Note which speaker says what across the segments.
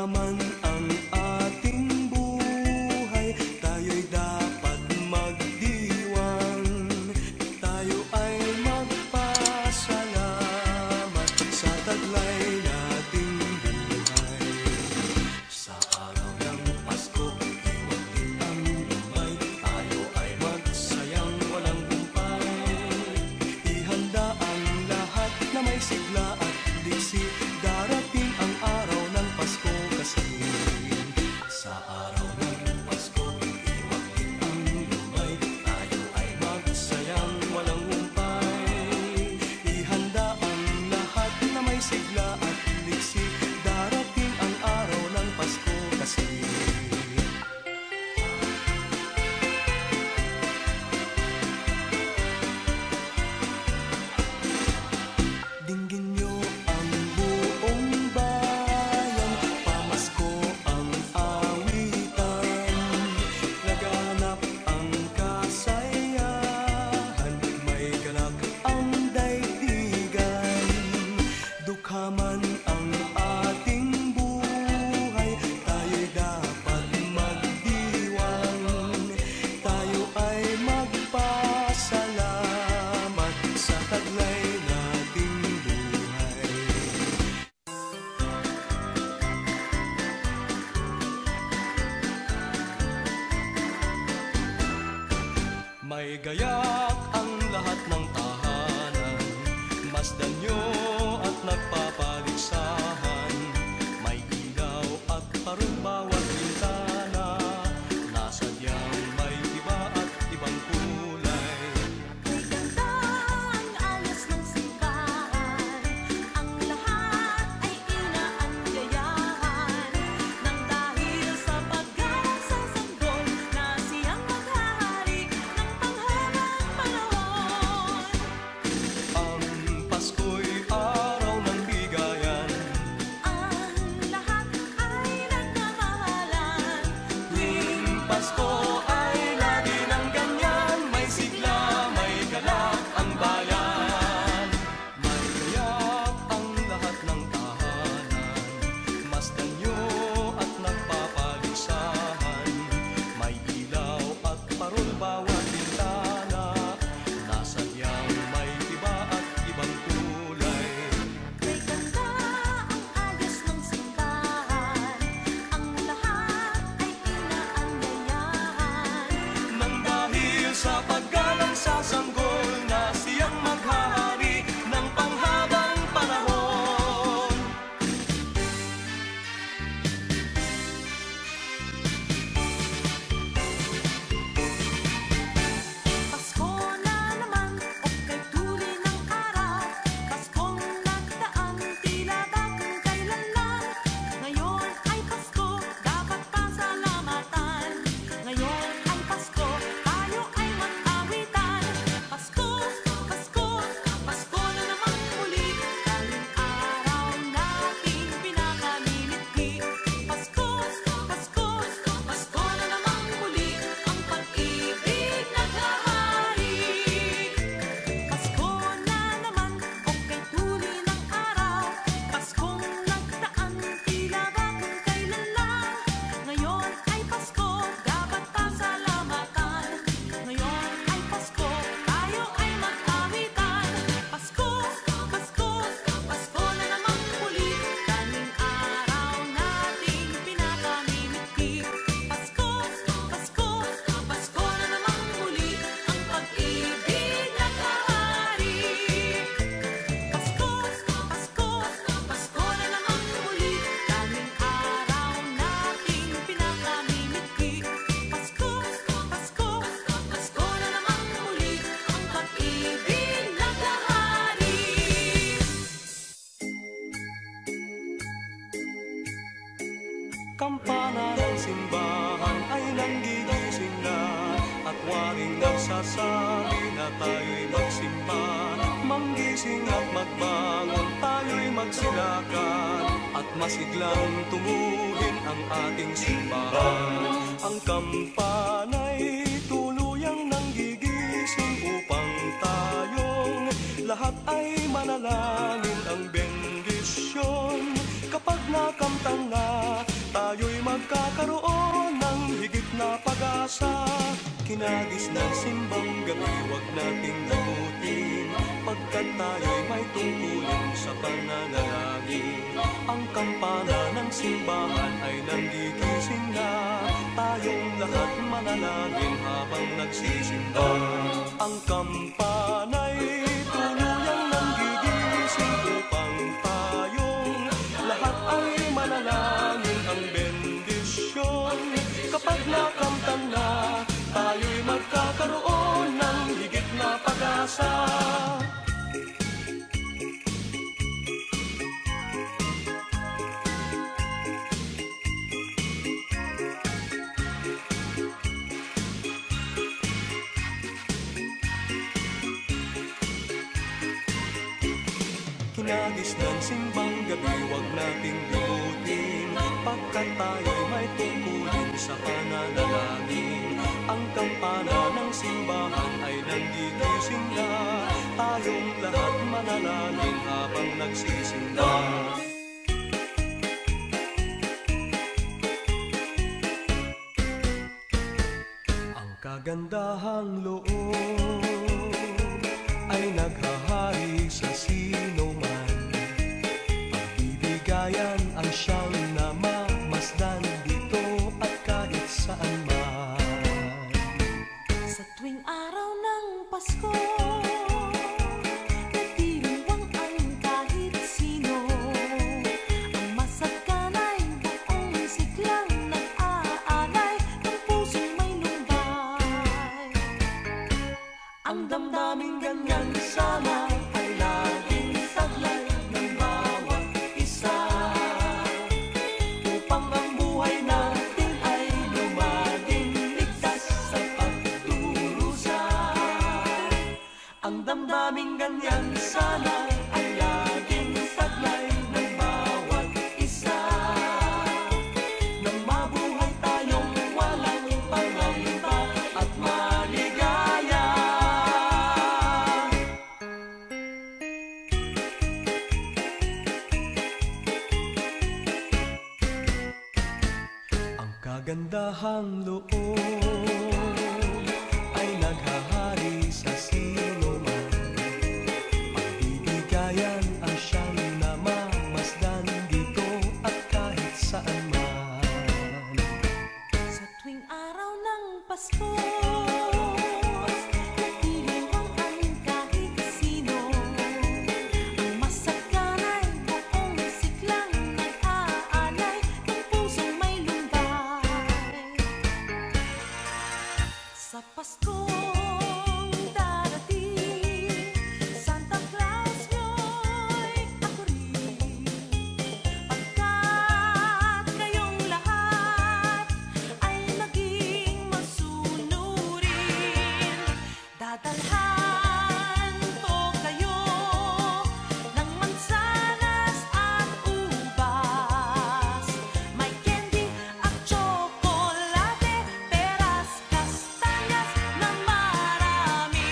Speaker 1: man ang ating buhay, tayo'y dapat magdiwang. Tayo ay magpasalamat sa taglay nating buhay. Sa araw ng Pasko, iwatin ang lumay, tayo ay magsayang walang humpay. Ihanda ang lahat na may sigla at diksi, darating ang araw ng Pasko kasi. Sa araw ng Pasko, iwatin ang lumay, tayo ay magsayang walang humpay. Ihanda ang lahat na may sigla at diksi, darating ang araw ng Pasko kasi. Dinggin nyo ang buong bayan, pamasko ang awitan. Laganap ang kasayahan, may galak ang daigdigan. Dukha man ang ating buhay, tayo'y dapat magdiwang. Tayo ay magpasalamat sa taglay nating buhay. May gayak ang lahat ng tahanan, masdan nyo at nagpapaligsahan. May ilaw at parang bawat bintana, nasadyang may iba at ibang kulay.
Speaker 2: May ganda ang ayos ng simbahan, ang lahat ay inaanyayahan. Nang dahil sa paggalang sa sanggol, na siyang maghahari ng panghabang panahon.
Speaker 1: Ang Pasko'y araw ng bigayan,
Speaker 2: Ang lahat ay nagmamahalan.
Speaker 1: tuwing Pasko ay lagi ng ganyan, may sigla, may galak ang bayan. May gayak ang lahat ng tahanan, masdan nyo at nagpapaligsahan. May ilaw at parol bawat bintana, nasadyang may iba at ibang kulay.
Speaker 2: May ganda ang ayos ng simbahan, ang lahat ay inaanyayahan.
Speaker 1: Nang dahil sa paggalang sa sanggol, na siyang maghahari ng panghabang panahon.
Speaker 2: Pasko na naman, okay tuli ng araw. Paskong nagdaang tila ba kung kailan lang. Ngayon ay Pasko, dapat pasalamatan. Ngayon ay Pasko, tayo ay mag-awitan. Pasko, Pasko, Pasko na naman muli. Daling araw nating pinakamimiti. Pasko, Pasko, Pasko na naman muli. Ang pag-ibig naghahari. Pasko na naman, okay tuli ng araw. Paskong nagdaan, tila ba kung kailan lang. Ngayon ay Pasko, dapat pasalamatan. Ngayon ay Pasko, tayo ay mag-awitan. Pasko, Pasko, Pasko na naman muli. Daling araw nating pinakamimiti. Pasko, Pasko, Pasko na naman muli. Ang pag-ibig naghahari. Pasko, Pasko, Pasko na naman muli. Daling araw nating pinakamimiti. Pasko, Pasko, Pasko na naman muli. Ang pag-ibig naghahari.
Speaker 1: Kampana ng simbahan ay nanggigising na, at waring nagsasabi na tayo'y magsimba. Manggising at magbangon, tayo'y magsilakan, at masiglang tunguhin ang ating simbahan. Ang kampana'y tuluyang nanggigising upang tayong lahat ay manalangin ang bendisyon. Kapag nakamtan na tayo'y magkakaroon ng higit na pag-asa. Kinagis ng simbang gabi, huwag nating limutin, pagkat tayo'y may tungkulin sa pananalangin. Ang kampana ng simbahan ay nanggigising na, tayong lahat manalangin habang nagsisimba. Ang kampana'y tuluyang nanggigising upang tayong lahat ay manalangin. Ang bendisyon kapag nakamtan na, tayo'y magkakaroon ng higit na pag-asa. Kinagis ng simbang gabi, huwag nating limutin, pagkat tayo'y may tungkulin sa pananalangin. Ang kampana ng simbahan ay nanggigising na, tayong lahat manalangin habang nagsisimba. Ang kagandahang loob ay naghahari sa sino man. Pagbibigayan ang siyang namamasdan dito at kahit saan man.
Speaker 2: Sa tuwing araw ng Pasko, nagdiriwang ang kahit sino. Ang masagkanay buong siglang nag-aalay ng pusong may lumbay. Ang damdaming ganyan sana ay laging saglay ng bawat isa, upang ang buhay natin ay lumaging ligtas sa pagdurusa. Ang damdaming ganyan sana ay laging saglay ng bawat isa, nang mabuhay tayong walang pangamba at maligaya. Ang kagandahang loob ay naghahari sa sino man. Pagbibigayan ang siyang namamasdan dito at kahit saan man. Sa tuwing araw ng Pasko, nagdiriwang ang kahit sino. Ang masagkanay buong siglang nag-aalay ng pusong may lumbay. Sa Paskong darating, Santa Claus nyo'y ako rin, pagkat kayong lahat ay naging masunurin. Dadalhan ko kayo ng mansanas at ubas, may candy at tsokolate, peras, kastanyas na marami.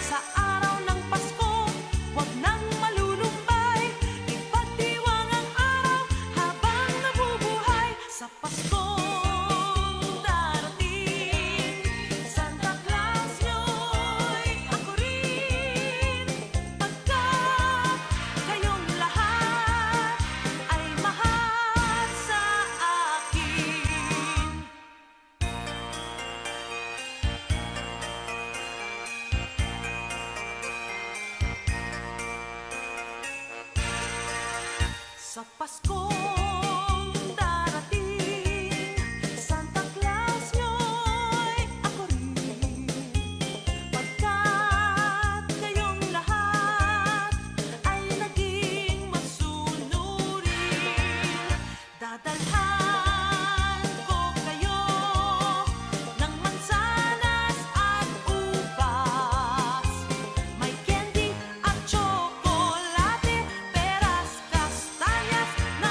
Speaker 2: Sa araw ng Pasko, huwag nang malulumbay, ipagdiwang ang araw habang nabubuhay. Sa Paskong darating, Santa Claus nyo'y ako rin, pagkat kayong lahat ay mahal sa akin. Sa Paskong darating, Santa Claus nyo'y ako rin, pagkat kayong lahat ay naging masunurin. Dadalhan ko kayo ng mansanas at ubas, may candy at tsokolate, peras, kastanyas na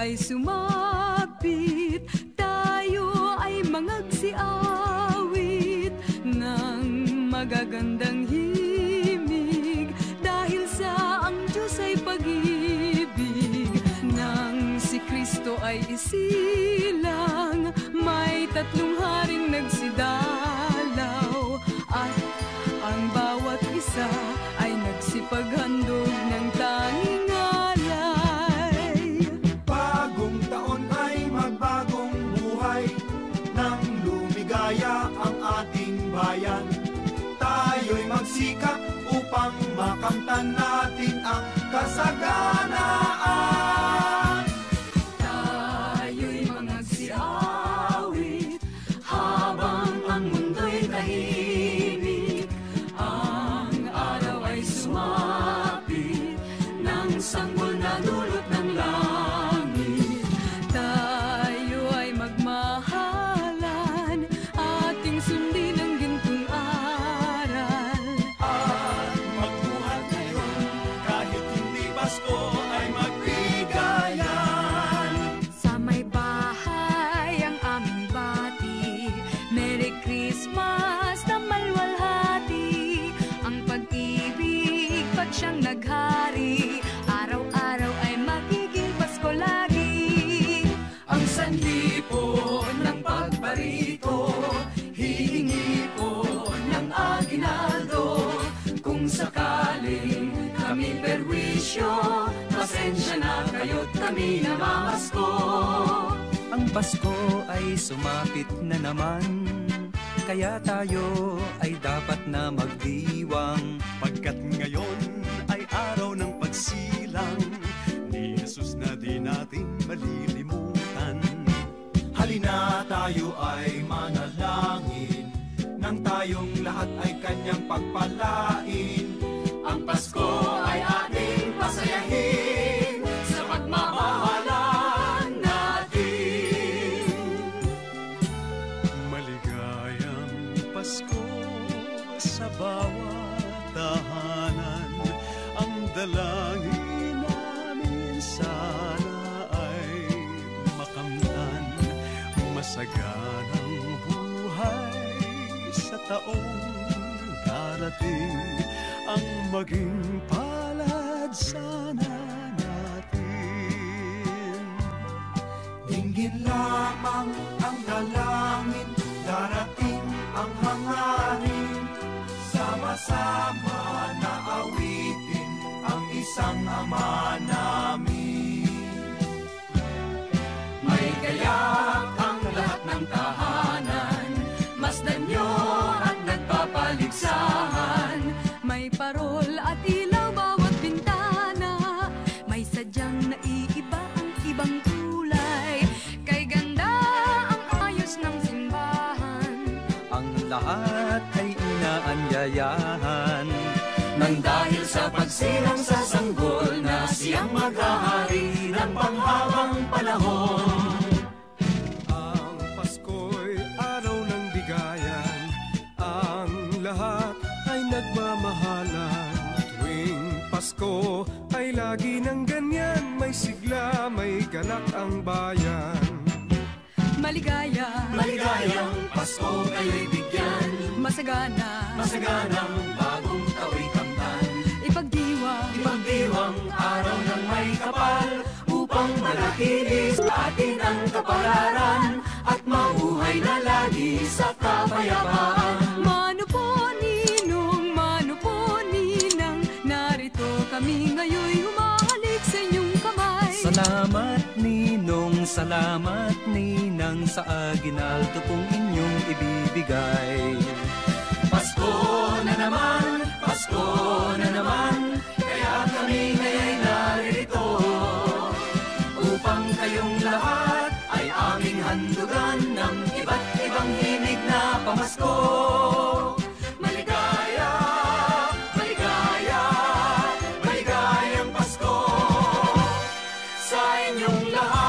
Speaker 3: ay sumapit, tayo ay mangagsiawit ng magagandang himig, dahil sa ang Diyos ay pag-ibig. Nang si Kristo ay isilang, may tatlong haring nagsidalaw, at ang bawat isa ay nagsipaghandog ng tanging alay.
Speaker 1: Bagong taon ay magbagong buhay, nang lumigaya ang ating bayan. Tayo'y magsikap upang makamtan natin ang kasaganaan.
Speaker 3: Tayo'y mangagsiawit habang ang mundo'y tahimik. Ang araw ay sumapit ng sanggol na dulot ng langit. Tayo ay magmahalan, ating sundin ang gintong aral.
Speaker 1: At magbuhat ngayon, kahit hindi Pasko ay magbigayan.
Speaker 3: Sa may bahay ang aming bati, Merry Christmas na malwalhati. Ang pag-ibig pag siyang naghari, araw-araw ay magiging Pasko lagi. Ang sanli po ng pagbarito, hihingi po ng aginaldo. Kung sakaling kami perwisyo, pasensya na kayo't kami namamasko.
Speaker 2: Ang Pasko ay sumapit na naman, kaya tayo ay dapat na magdiwang.
Speaker 1: Pagkat ngayon ay araw ng pagsilang ni Jesus na di natin malilimutan. Halina tayo ay manalangin, nang tayong lahat ay kanyang pagpalain. Ang Pasko ay ating pasayahin sa pagmamahalan natin. Maligayang Pasko sa bawat tahanan. Ang dalangin namin sana ay makamtan. Masaganang buhay sa taong darating. Ang maging palad sana natin. Dinggin lamang ang dalangin, darating ang hangarin. Sama-sama na awitin ang isang Ama namin.
Speaker 3: May gayak ang lahat ng tahanan, masdan nyo at nagpapaligsahan. May parol at ilaw bawat bintana, may sadyang naiiba ang ibang kulay. Kay ganda ang ayos ng simbahan,
Speaker 2: Ang lahat ay inaanyayahan.
Speaker 3: nang dahil sa pagsilang sa sanggol na siyang maghahari ng panghabang panahon.
Speaker 1: Ang Pasko'y araw ng bigayan, ang lahat ay nagmamahalan. Tuwing Pasko ay lagi ng ganyan, may sigla, may galak ang bayan.
Speaker 3: Maligaya,
Speaker 1: Maligayang Pasko kayo'y bigyan,
Speaker 3: masagana,
Speaker 1: masaganang bagong tao'y kamtan.
Speaker 3: ipagdiwang
Speaker 1: Araw ng may kapal, upang manatili sa atin ang kapalaran, at mabuhay na lagi sa kapayapaan.
Speaker 3: Mano po ninang, narito kami ngayon'y humahalik sa inyong kamay.
Speaker 2: Salamat ninang sa aginaldo pong inyong ibibigay.
Speaker 1: Pasko na naman, kaya kami ngaya'y naririto, upang kayong lahat ay aming handugan ng iba't ibang himig na pamasko. Maligaya, maligaya, maligayang Pasko sa inyong lahat.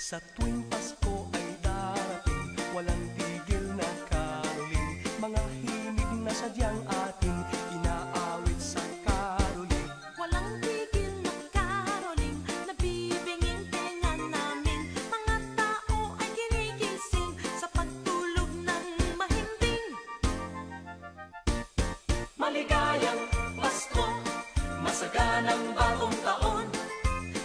Speaker 2: Sa tuwing Pasko ay darating, walang tigil na karoling, mga himig na sadyang ating inaawit sa karoling.
Speaker 4: Walang tigil na caroling, nabibinging tenga namin. Mga tao ay ginigising sa pagtulog ng mahimbing.
Speaker 2: Maligayang Pasko, masaganang bagong taon,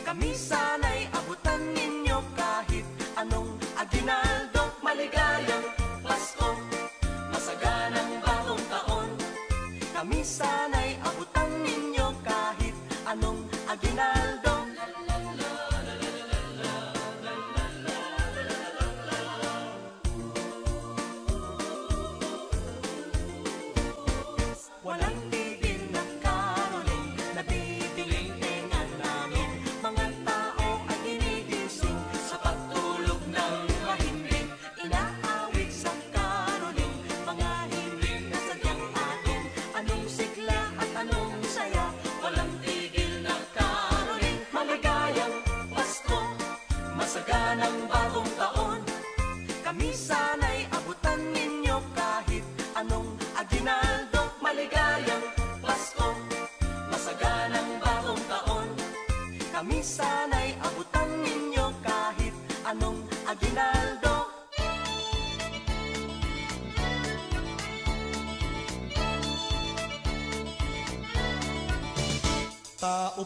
Speaker 2: kami sana'y abutan ninyo kahit anong aginaldo. Maligayang Pasko, masaganang bagong taon, kami sana'y abutan ninyo kahit anong aginaldo. Walang tigil na caroling, nabibiling tenga namin. Mga tao ay ginigising sa pagtulog ng mahimbing, inaawit sa caroling, mga himig na sadyang atin. Anong sigla at anong saya, walang tigil na caroling. Maligayang Pasko, masaganang bagong taon, kami sana'y abutan ninyo kahit anong aginaldo. Maligayang Pasko, masaganang bagong taon, kami sana'y abutan ninyo kahit anong aginaldo. Tao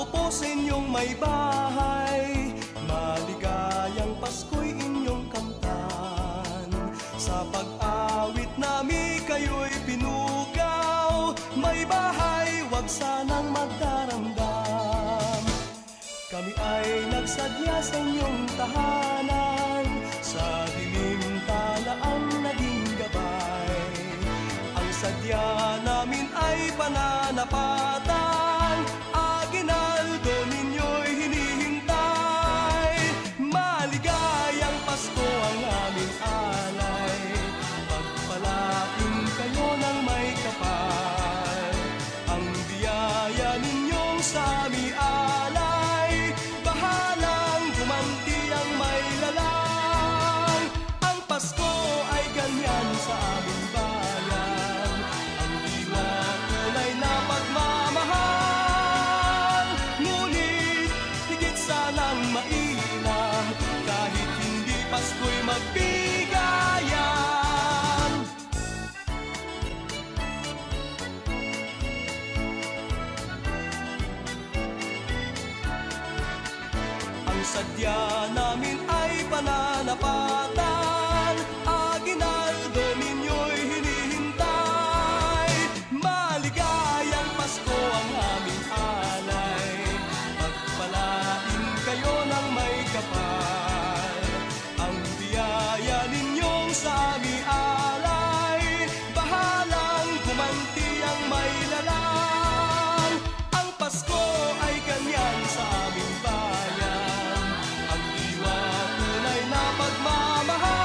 Speaker 2: po sa inyong may bahay, maligayang Pasko'y inyong kamtan. Sa pag-awit namin kayo'y pinugaw, may bahay wag sanang magdaramdam. Kami ay nagsadya sa inyong tahanan, sa dilim tala ang naging gabay. Ang sadya namin ay pananapatan, aginaldo ninyo'y hinihintay. Maligayang Pasko ang aming alay, pagpalain kayo ng may kapal. Ang biyaya ninyong sa aming alay, bahalang gumanti ang may lalang. Ang Pasko ay ganyan sa aming bayan, ang diwa tunay na pagmamahal. Ngunit higit sanang mainam, kahit hindi Pasko'y magbigayan. Ang sadya namin ay pananapatan, aginaldo ninyo'y hinihintay. Maligayang Pasko ang aming alay, pagpalain kayo ng may kapal. Ang biyaya ninyong sa aming alay, bahalang gumanti ang may lalang. Ang Pasko ay ganyan sa aming bayan, ang diwa tunay na pagmamahal.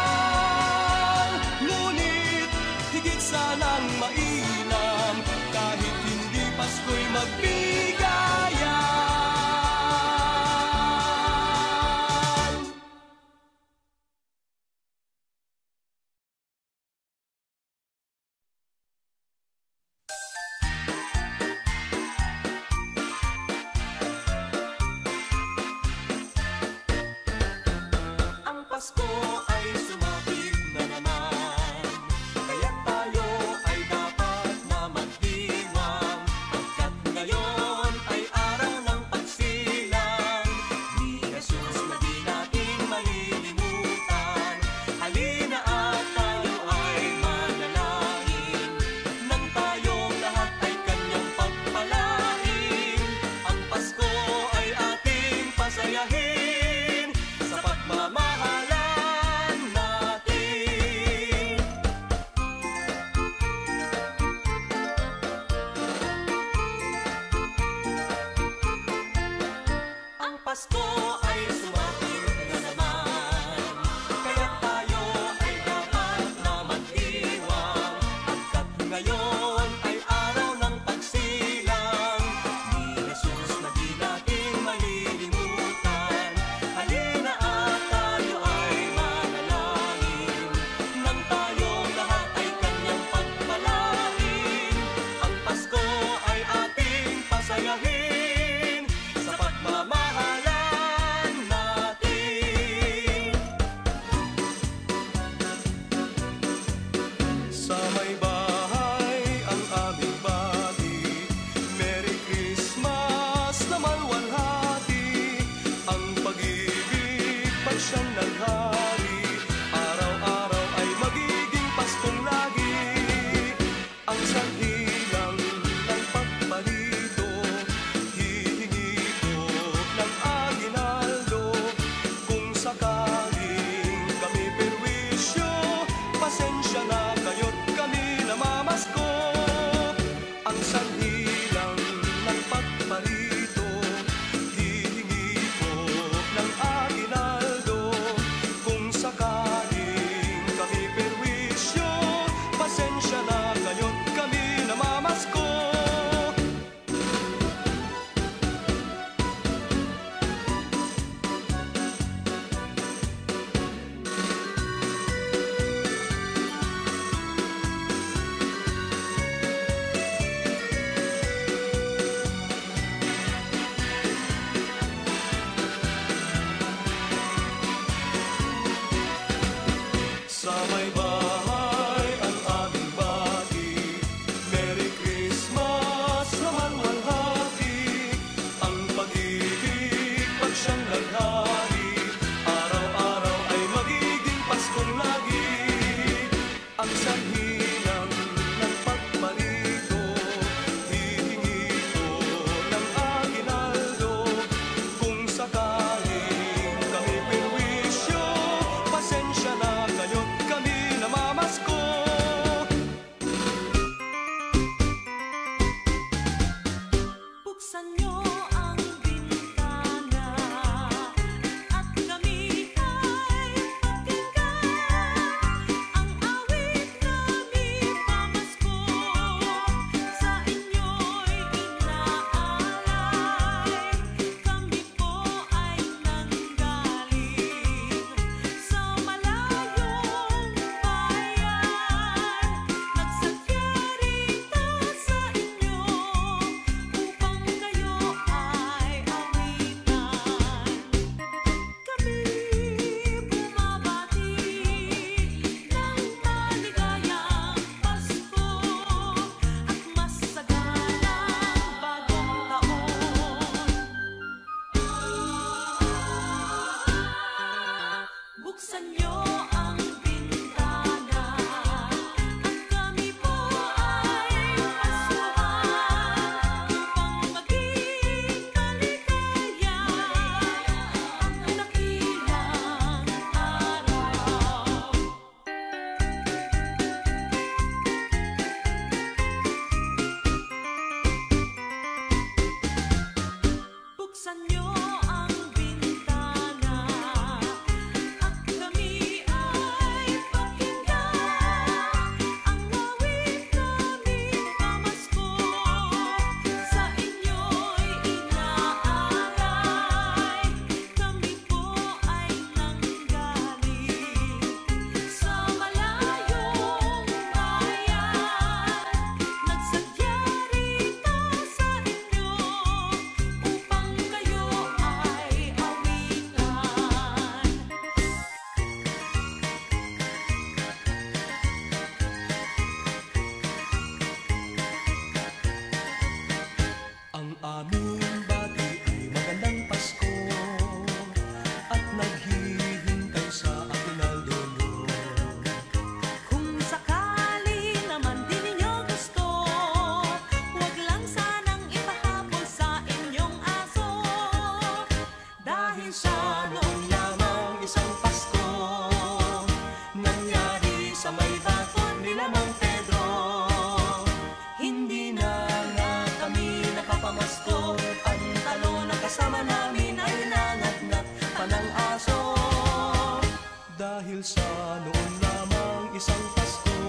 Speaker 2: Dahil sa noon lamang isang Pasko,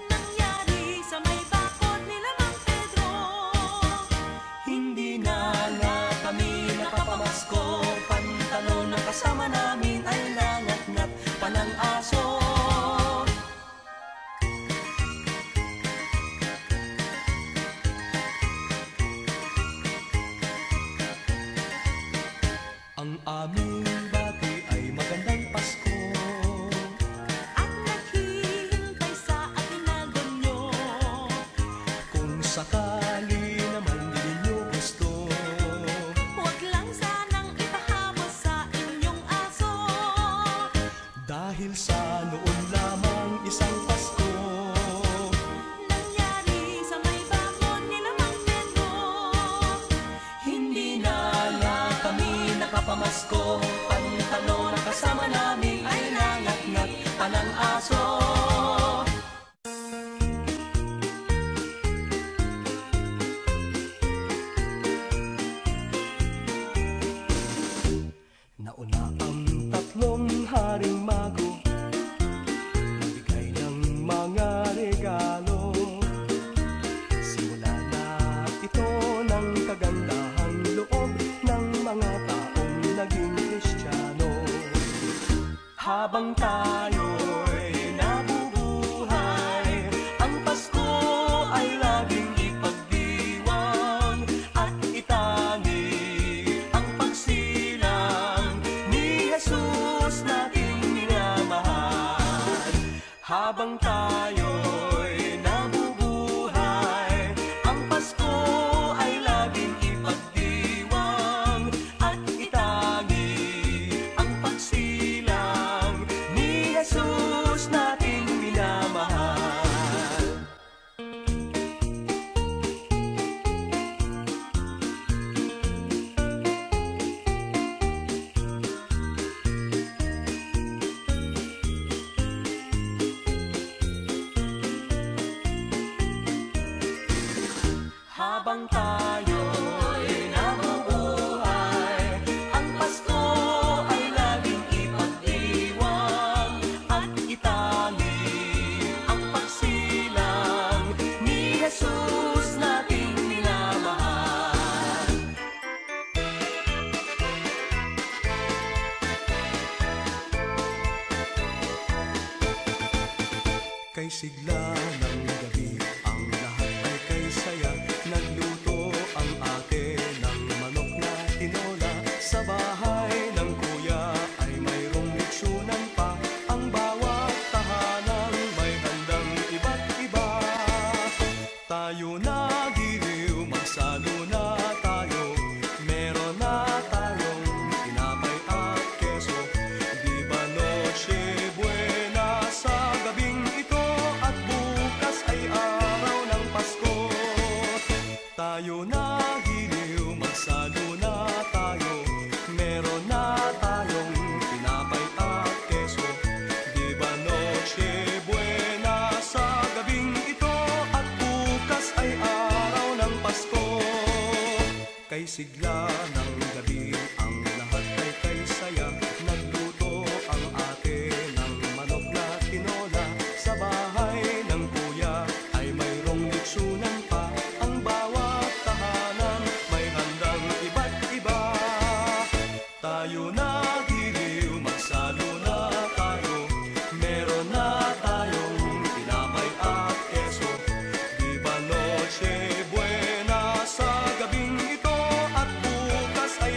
Speaker 4: nangyari sa may bakod nila Mang Pedro.
Speaker 2: hindi na nga kami nakapamasko. Pantalon na kasama namin ay langat-ngat pa ng aso. Ang aming bati ay magandang Pasko,
Speaker 4: At naghihintay sa atinado nyo.
Speaker 2: kung sakali naman di ninyo gusto.
Speaker 4: Huwag lang sanang ipahabol sa inyong aso.
Speaker 2: Dahil sa noon lamang isang Pasko,
Speaker 4: Nangyari sa may bakod nila Mang Pedro.
Speaker 2: hindi na nga kami nakapamasko. Pantalon na kasama namin ay langat-ngat pa ng aso. Nauna ang tatlong haring mago, nagbigay ng mga regalo. Simula na ito ng kagandahang loob ng mga taong naging Kristiyano. Habang tayo'y nabubuhay, ang Pasko ay laging ipagdiwang at itangi ang pagsilang ni Jesus nating minamahal. Habang tayo'y nabubuhay, ang Pasko ay laging ipagdiwang at itangi ang pagsilang ni Jesus nating minamahal. Habang tayo'y nabubuhay, ang Pasko ay laging ipagdiwang at itangi ang pagsilang ni Jesus nating minamahal. Kay sigla ng gabi, ang lahat ay kay saya. Nagluto ang ate ng manok na tinola. Sa bahay ng kuya ay mayroong litsunan pa. Ang bawat tahanan may handang iba't iba. Tayo na giliw, magsalo na tayo. Meron na tayong tinapay at keso. Di ba Noche Buena sa gabing ito? At bukas ay araw ng Pasko. Tayo na giliw, magsalo na tayo. Meron na tayong tinapay at keso. Di ba Noche Buena sa gabing ito? At bukas ay araw ng Pasko. Kay sigla ng gabi, ang lahat ay kay saya. Nagluto ang ate ng manok na tinola. Sa bahay ng kuya ay mayroong litsunan pa. Ang bawat tahanan may handang iba't iba. Tayo na giliw, magsalo na tayo. Meron na tayong tinapay at keso. Di ba Noche Buena sa gabing ito? At bukas ay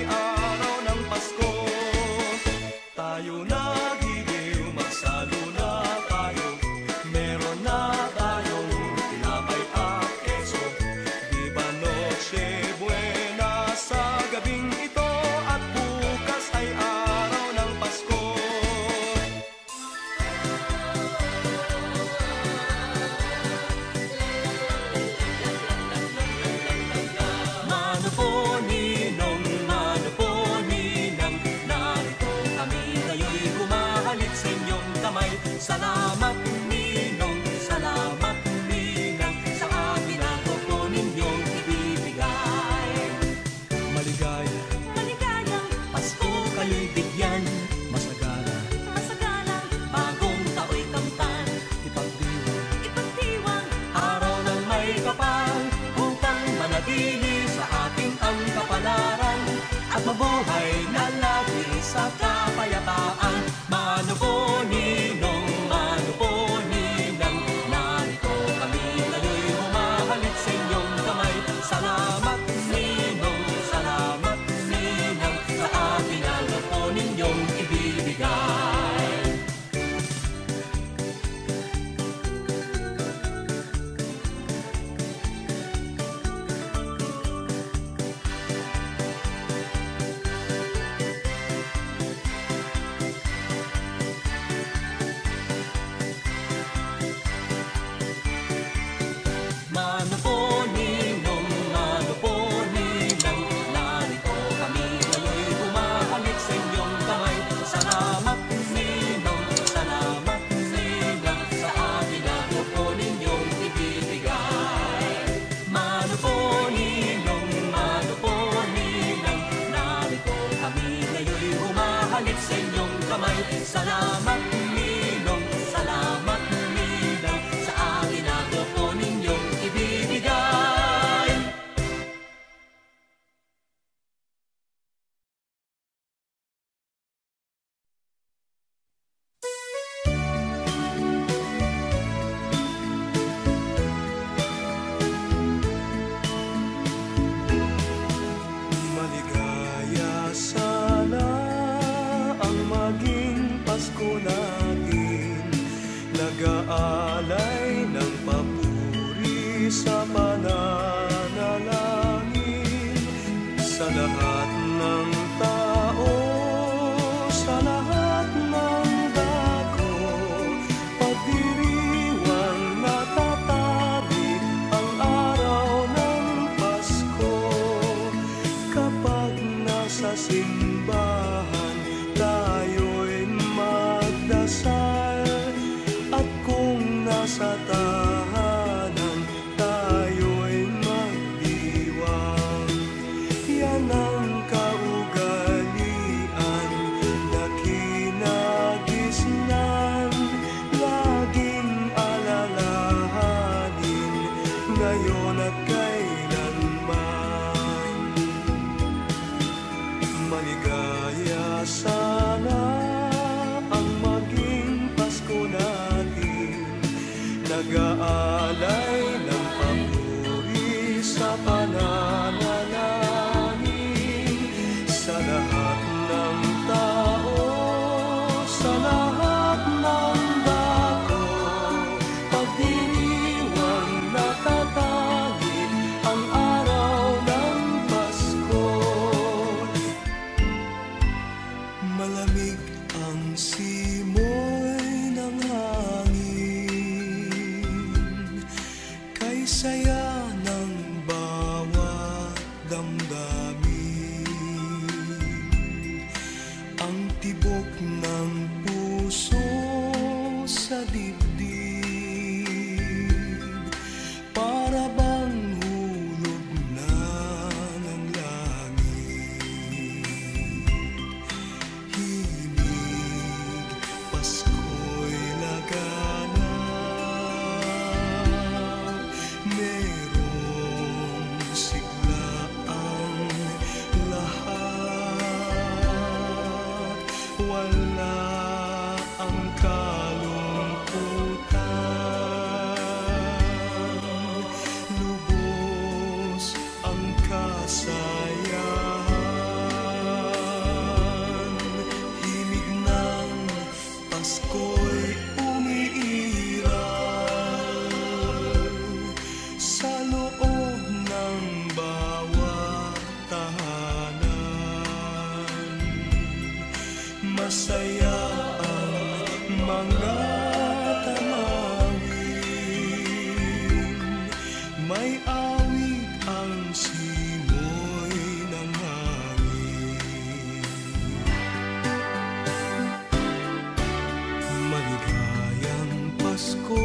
Speaker 2: manatili sa atin ang kapalaran at mabuhay na lagi sa kapayapaan. Mano po ninong, mano po ninang, narito kami ngayon humahalik sa inyong kamay. Salamat ninong, salamat ninang, sa atin ano po ninyong ibibigay. Mano po ninong, mano po ninang, narito kami ngayon humahalik sa inyong kamay. Salamat ninong, salamat ninang, sa atin ano po ninyong ibibigay. Mano po ninong, mano po ninang, narito kami ngayon humahalik sa inyong kamay. Salamat ninong, salamat ninang, sa atin ano po ninyong ibibigay.
Speaker 1: Maligaya sana ang maging Pasko natin, nag-aalay ng papuri sa pananalangin sa lahat ng tao, sa lahat ng dako, pagdiriwang natatabi ang araw ng Pasko. Kapag nasa simbahan tayo'y magdasal, at kung nasa tahanan tayo'y magdiwang. Yan ang kaugalian na kinagisnan, laging alalahanin ngayon at kailanman. Maligaya sana ang maging Pasko natin, nag-aalay ng papuri sa pananalangin sa lahat ng tao, sa lahat ng dako, pagdiriwang natatagi ang araw ng Pasko. Malamig ang simoy ng hangin, kay saya ng bawat damdamin. Ang tibok ng puso sa dibdib, para bang hulog na ng langit. Himig, Pasko'y laganap, merong sigla ang lahat. Wala ang kalungkutan, lubos ang kasayahan. Himig ng Pasko'y umiiral sa loob ng bawat tahanan. Masaya ang mga tanawin, may awit ang simoy ng hangin. Maligayang Pasko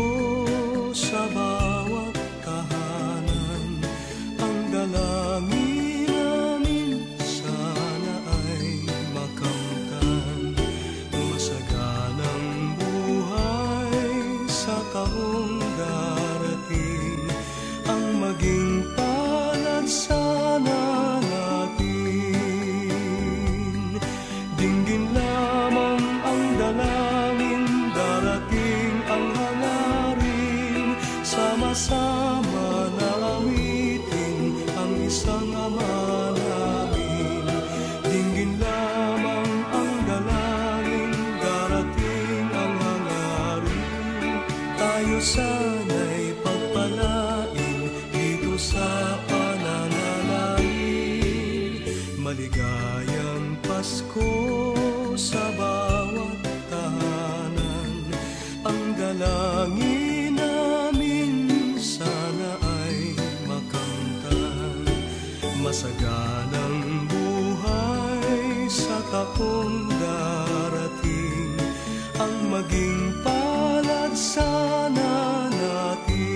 Speaker 1: sa bawat tahanan, ang dalangin namin sana ay makamtan. Masaganang buhay sa taong darating, ang maging palad
Speaker 2: sa pananalain. Maligayang Pasko sa bawat tahanan. Ang dalangin namin sana ay makamtan. Masaganang buhay sa taong darating. Ang maging palad sana natin.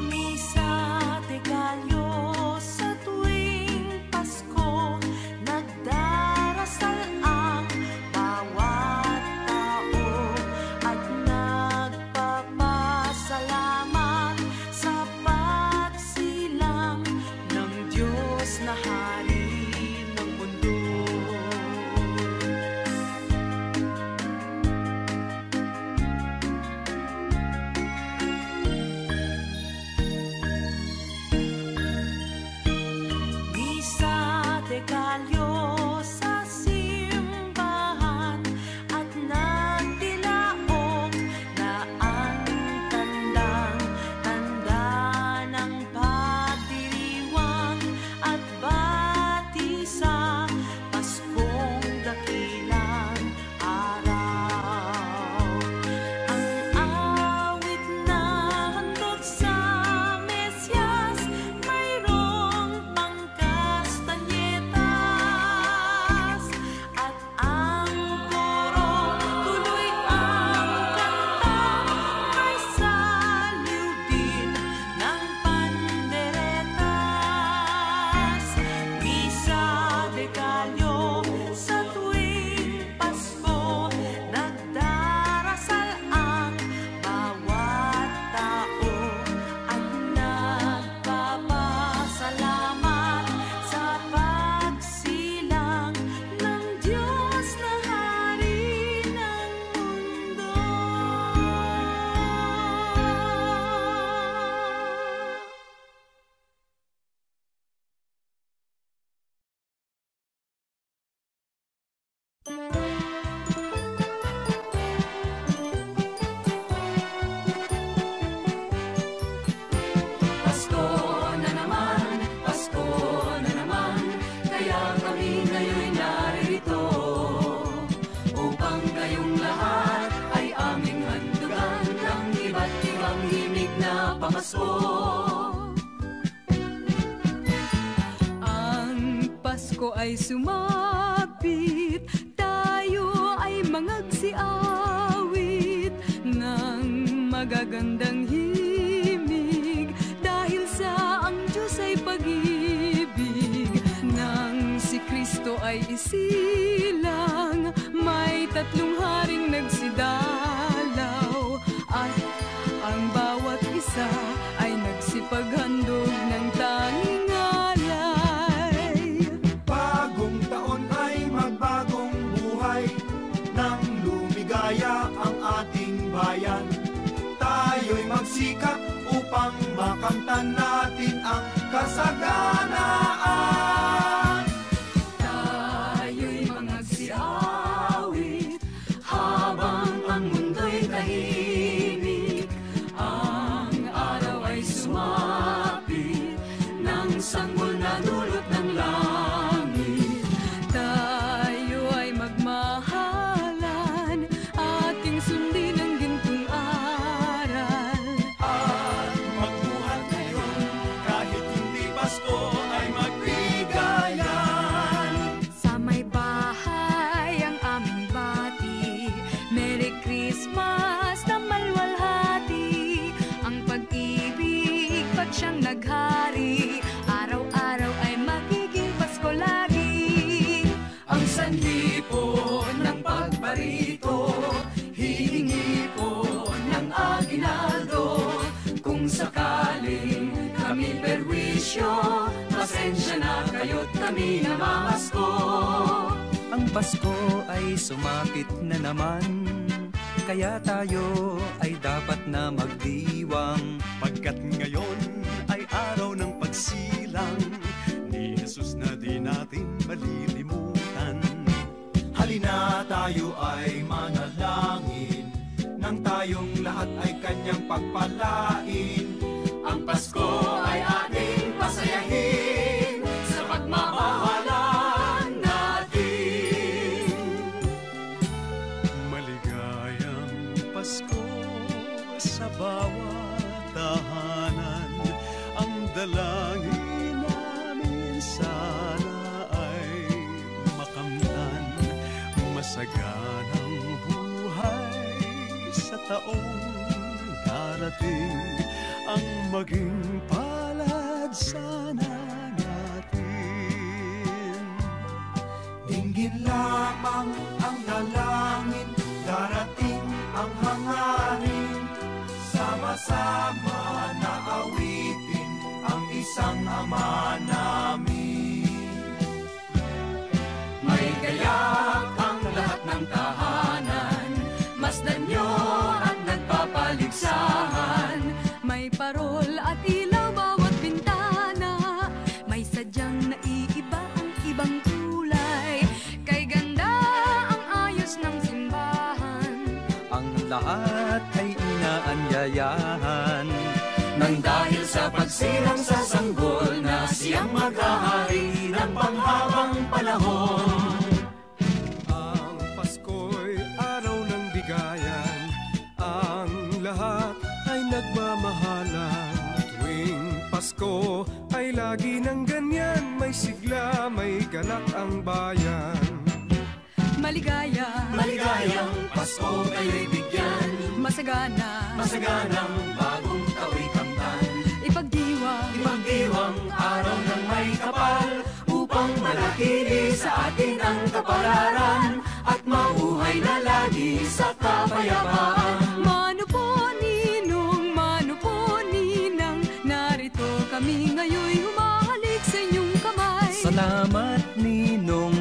Speaker 4: Misa de Gallo sa tuwing Pasko, nagdarasal ang bawat tao at nagpapasalamat sa pagsilang ng Diyos na Hari ng mundo. Misa de Gallo sa simbahan at nagdilaok na ang tandang-tanda ng pagdiriwang at bati sa Paskong dakilang araw. Ang awit na handog sa Mesyas, mayroong pangkastanyetas, at ang koro tuloy ang kanta, may saliw din ng panderetas. Misa de Gallo sa tuwing Pasko, nagdarasal ang bawat tao at nagpapasalamat sa pagsilang ng Diyos na Hari ng mundo.
Speaker 3: Pasko na naman, kaya kami ngayon'y narito upang kayong lahat ay aming handugan ng iba't ibang himig na pamasko.
Speaker 5: Ang Pasko ay sumapit, tayo ay mangagsiawit ng magagandang himig, dahil sa ang Diyos ay pag-ibig. Nang si Kristo ay isilang, may tatlong haring nagsidalaw, at ang bawat isa ay nagsipaghandog ng tanging alay.
Speaker 6: Bagong taon ay magbagong buhay, nang lumigaya ang ating bayan. Tayo'y magsikap upang makamtan natin ang kasaganaan.
Speaker 3: Tayo'y mangagsiawit habang ang mundo'y tahimik. Ang araw ay sumapit ng sanggol na dulot ng langit.
Speaker 5: Tayo ay magmahalan, ating sundin ang gintong aral.
Speaker 6: At magbuhat ngayon, kahit hindi Pasko ay magbigayan.
Speaker 5: Sa may bahay ang aming bati, Merry Christmas na malwalhati. Ang pag-ibig pag siyang naghari, araw-araw ay magiging Pasko lagi.
Speaker 3: Ang sanhi po ng pagbarito, hihingi po ng aginaldo. Kung sakaling kami perwisyo, pasensya na kayo't kami namamasko.
Speaker 2: Ang Pasko ay sumapit na naman, kaya tayo ay dapat na magdiwang. Pagkat ngayon ay araw ng pagsilang ni Jesus na di natin malilimutan.
Speaker 6: Halina tayo ay manalangin, nang tayong lahat ay kanyang pagpalain.
Speaker 3: Ang Pasko ay ating pasayahin sa pagmamahalan natin.
Speaker 2: Maligayang Pasko sa bawat tahanan. Ang dalangin namin sana ay makamtan. Masaganang buhay sa taong darating. Ang maging palad sana natin.
Speaker 6: Dinggin lamang ang dalangin, darating ang hangarin. Sama-sama na awitin ang isang Ama namin.
Speaker 3: May gayak ang lahat ng tahanan, masdan nyo at nagpapaligsahan.
Speaker 5: May parol at ilaw bawat bintana, may sadyang naiiba ang ibang kulay. Kay ganda ang ayos ng simbahan,
Speaker 2: Ang lahat ay inaanyayahan.
Speaker 3: Nang dahil sa pagsilang sa sanggol na siyang maghahari ng panghabang panahon.
Speaker 2: Ang Pasko'y araw ng bigayan. Ang lahat ay nagmamahalan. Tuwing Pasko ay lagi ng ganyan. May sigla, may galak ang bayan.
Speaker 5: maligaya,
Speaker 3: Maligayang Pasko kayo'y bigyan,
Speaker 5: masagana,
Speaker 3: masaganang bagong tao'y kamtan.
Speaker 5: ipagdiwang
Speaker 3: Araw ng may kapal, upang manatili sa atin ang kapalaran at mabuhay na lagi sa kapayapaan.
Speaker 5: Mano po ninang, narito kami ngayon humahalik sa inyong kamay.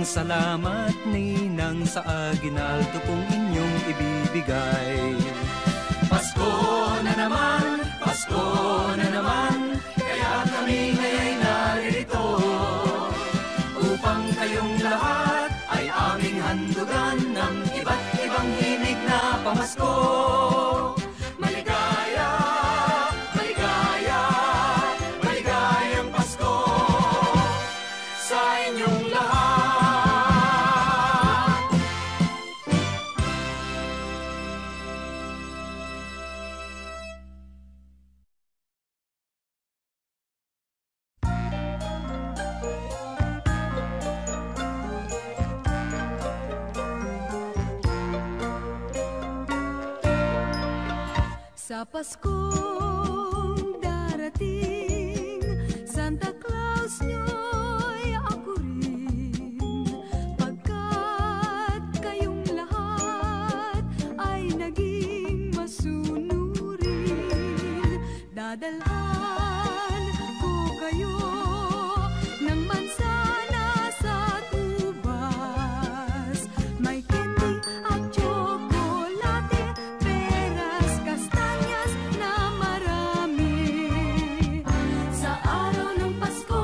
Speaker 2: Salamat ninang sa aginaldo kong inyong ibibigay.
Speaker 3: Pasko na naman, kaya kami ngayon naririto upang kayong lahat ay aming handugan ng iba't ibang himig na pamasko. Maligaya, maligaya, maligayang Pasko sa inyong lahat.
Speaker 5: Sa Paskong darating, Santa Claus nyo'y ako rin. Pagkat kayong lahat ay naging masunurin, dadalhan ko kayo ng mansana sa tubas. May candy at tsokolate, peras, kastanyas na marami. Sa araw ng Pasko,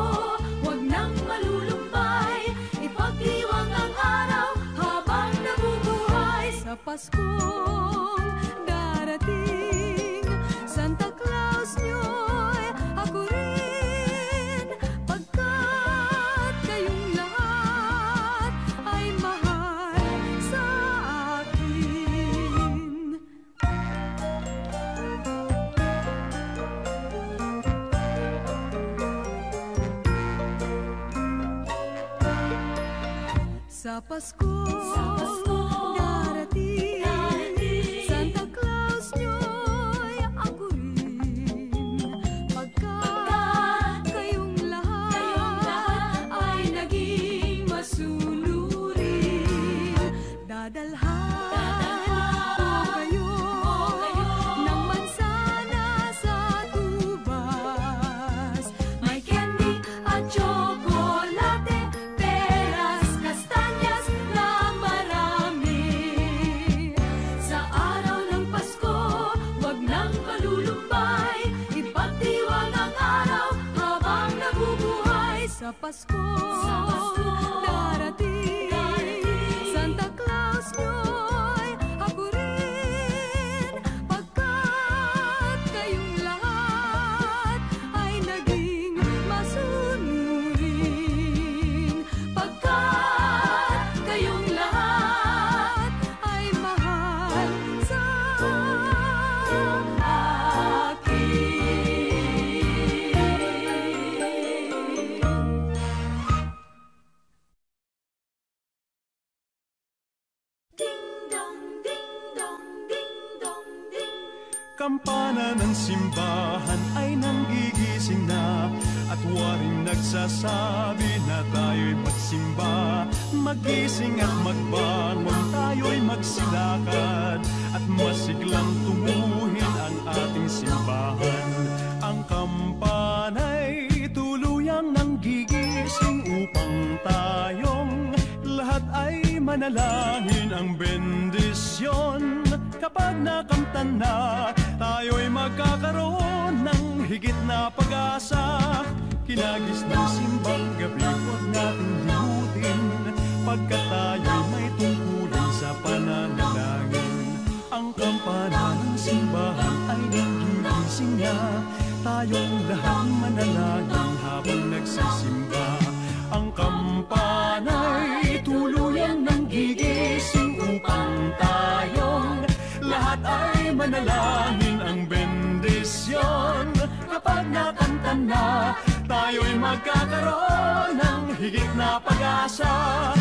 Speaker 5: huwag nang malulumbay, ipagdiwang ang araw habang nabubuhay. Sa Paskong darating, Santa Claus nyo'y ako rin. Pagkat kayong lahat ay mahal sa akin. Sa Paskong darating, Santa Claus nyo'y ako rin. Pagkat kayong lahat ay naging masunurin, dadalhan ko kayo ng mansana sa tubas. May candy at tsokolate, peras, kastanyas na marami. Sa araw ng Pasko, wag nang malulumbay, ipagdiwang ang araw habang nabubuhay. Sa Pasko darating, Santa Claus nyo'y ako rin.
Speaker 2: kampana ng simbahan ay nanggigising na, at waring nagsasabi na tayo'y magsimba. Magising at magbangon, tayo'y magsilakad, at masiglang tunguhin ang ating simbahan. Ang kampana'y tuluyang nanggigising upang tayong lahat ay manalangin ang bendisyon. Kapag nakamtan na, tayo'y magkakaroon ng higit na pag-asa. Kinagis ng simbang gabi, huwag nating limutin, pagkat tayo'y may tungkulin sa pananalangin. Ang kampana ng simbahan ay nanggigising na, tayong lahat manalangin habang nagsisimba. Ang kampana'y tuluyang nanggigising upang tayong lahat ay manalangin ang bendisyon. Kapag nakamtan na, tayo'y magkakaroon ng higit na pag-asa.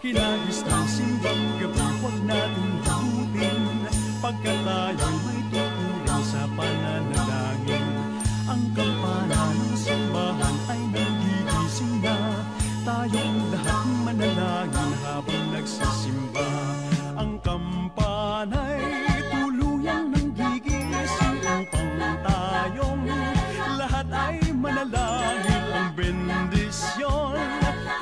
Speaker 2: Kinagis ng simbang gabi, huwag natin limutin, pagkat tayo'y may tungkulin sa pananalangin. Ang kampana ng simbahan ay nanggigising na, tayong lahat manalangin habang nagsisimba. Ang kampana'y tuluyang nanggigising upang tayong lahat ay manalangin ang bendisyon.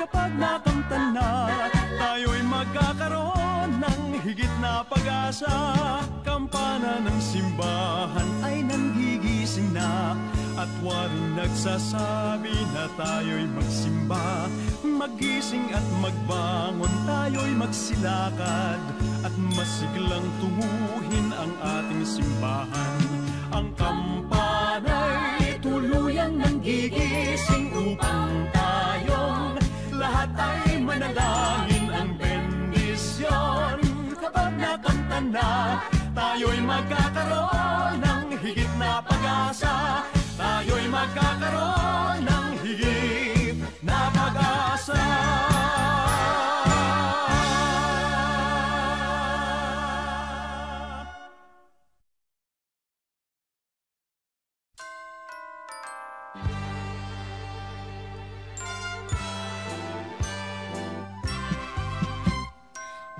Speaker 2: Kapag nakamtan na, tayo'y magkakaroon ng higit na pag-asa. Kampana ng simbahan ay nanggigising na, at waring nagsasabi na tayo'y magsimba. Magising at magbangon, tayo'y magsilakad, at masiglang tunguhin ang ating simbahan. Ang kampana'y tuluyang nanggigising upang tayong lahat ay manalangin ang bendisyon. Kapag nakamtan na, tayo'y magkakaroon ng higit na pag-asa. Tayo'y magkakaroon ng higit na pag-asa.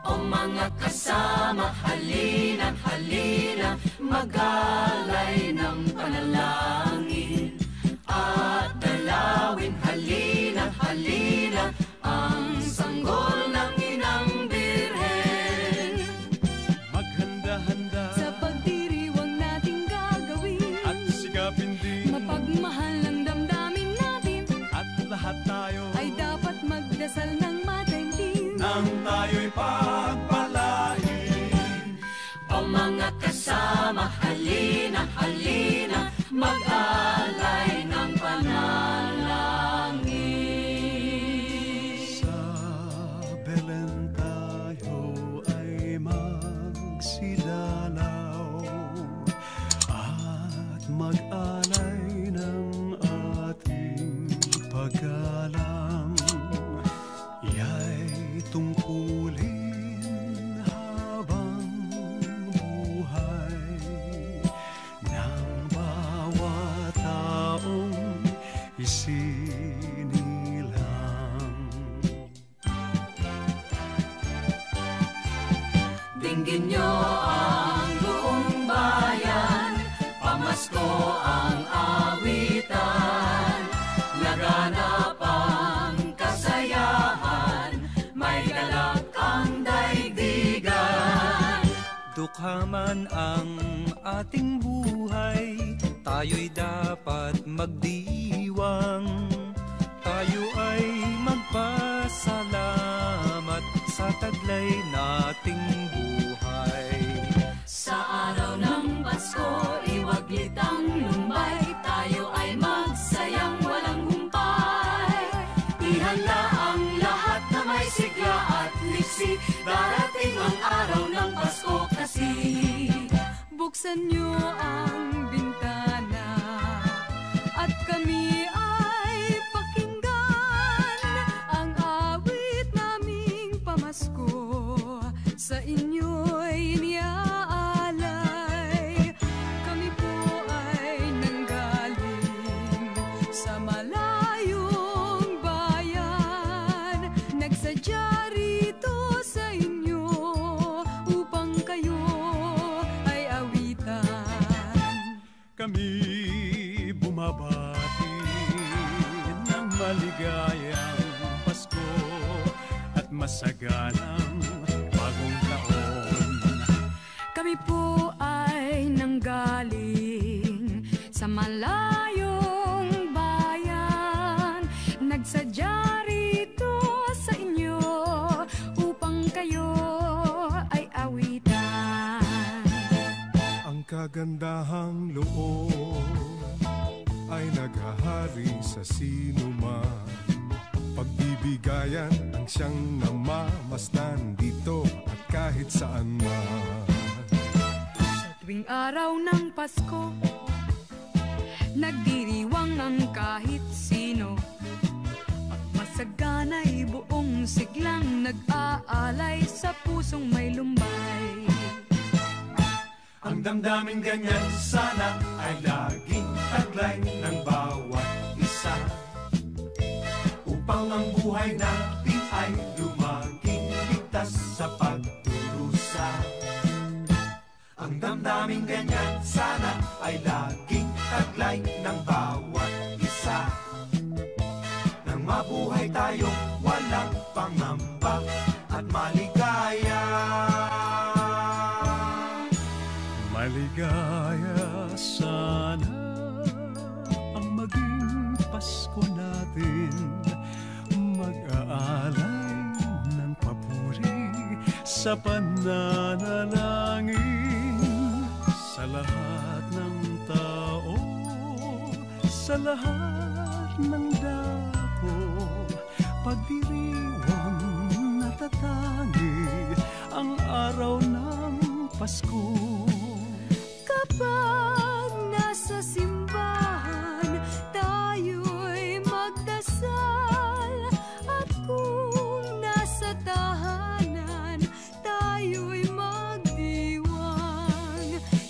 Speaker 3: O mga kasama, halina, halina, mag-alay ng panalangin at dalawin, halina, halina, ang sanggol ng Inang Birhen.
Speaker 2: Maghanda-handa
Speaker 5: Sa pagdiriwang nating gagawin,
Speaker 2: at sikapin din,
Speaker 5: mapagmahal ang damdamin natin,
Speaker 2: at lahat tayo
Speaker 5: ay dapat magdasal ng matindi.
Speaker 2: nang tayo'y pagpalain.
Speaker 3: O mga kasama, halina, halina, mag-alay ng panalangin.
Speaker 2: Sa Belen tayo ay magsidalaw at mag-alay ng ating paggalang. Iya'y tungkulin habang buhay ng bawat taong isinilang.
Speaker 3: Dinggin nyo ang buong bayan, pamasko ang awitan, laganap ang kasayahan, may galak ang daigdigan.
Speaker 1: Dukha man ang ating buhay, tayo'y dapat magdiwang. Tayo ay magpasalamat sa taglay nating buhay.
Speaker 3: Sa araw ng Pasko, iwaglit ang lumbay, tayo ay magsayang walang humpay. Ihanda ang lahat na may sigla at liksi, darating ang araw ng Pasko kasi.
Speaker 5: buksan niyo ang bintana at kami ay pakinggan ang awit naming pamasko sa inyo'y iniaalay. Kami po ay nanggaling sa malayong bayan, nagsadya rito sa inyo upang kayo ay awitan.
Speaker 2: Kami bumabati ng maligayang Pasko at masaganang bagong taon.
Speaker 5: Kami po ay nanggaling sa malayong bayan, nagsadya rito sa inyo upang kayo ay awitan.
Speaker 2: Ang kagandahang loob ay naghahari sa sinuman. Pagbibigayan ang siyang namamasdan dito at kahit saan man.
Speaker 5: Tuwing araw ng Pasko, nagdiriwang ang kahit sino, at masagana'y buong siglang nag-aalay sa pusong may lumbay.
Speaker 6: Ang damdamin ganyan sana ay laging taglay ng bawat isa, upang ang buhay natin ay lumaging ligtas sa pagdurusa. Ang damdamin ganyan sana ay laging taglay ng bawat isa, nang mabuhay tayong walang pangamba at maligaya.
Speaker 2: Maligaya sana ang maging Pasko natin, mag-aalay ng papuri sa pananalangin sa lahat ng tao, sa lahat ng dako, pagdiriwang natatangi ang araw ng Pasko.
Speaker 5: Kapag nasa simbahan, tayo'y magdasal, at kung nasa tahanan, tayo'y magdiwang.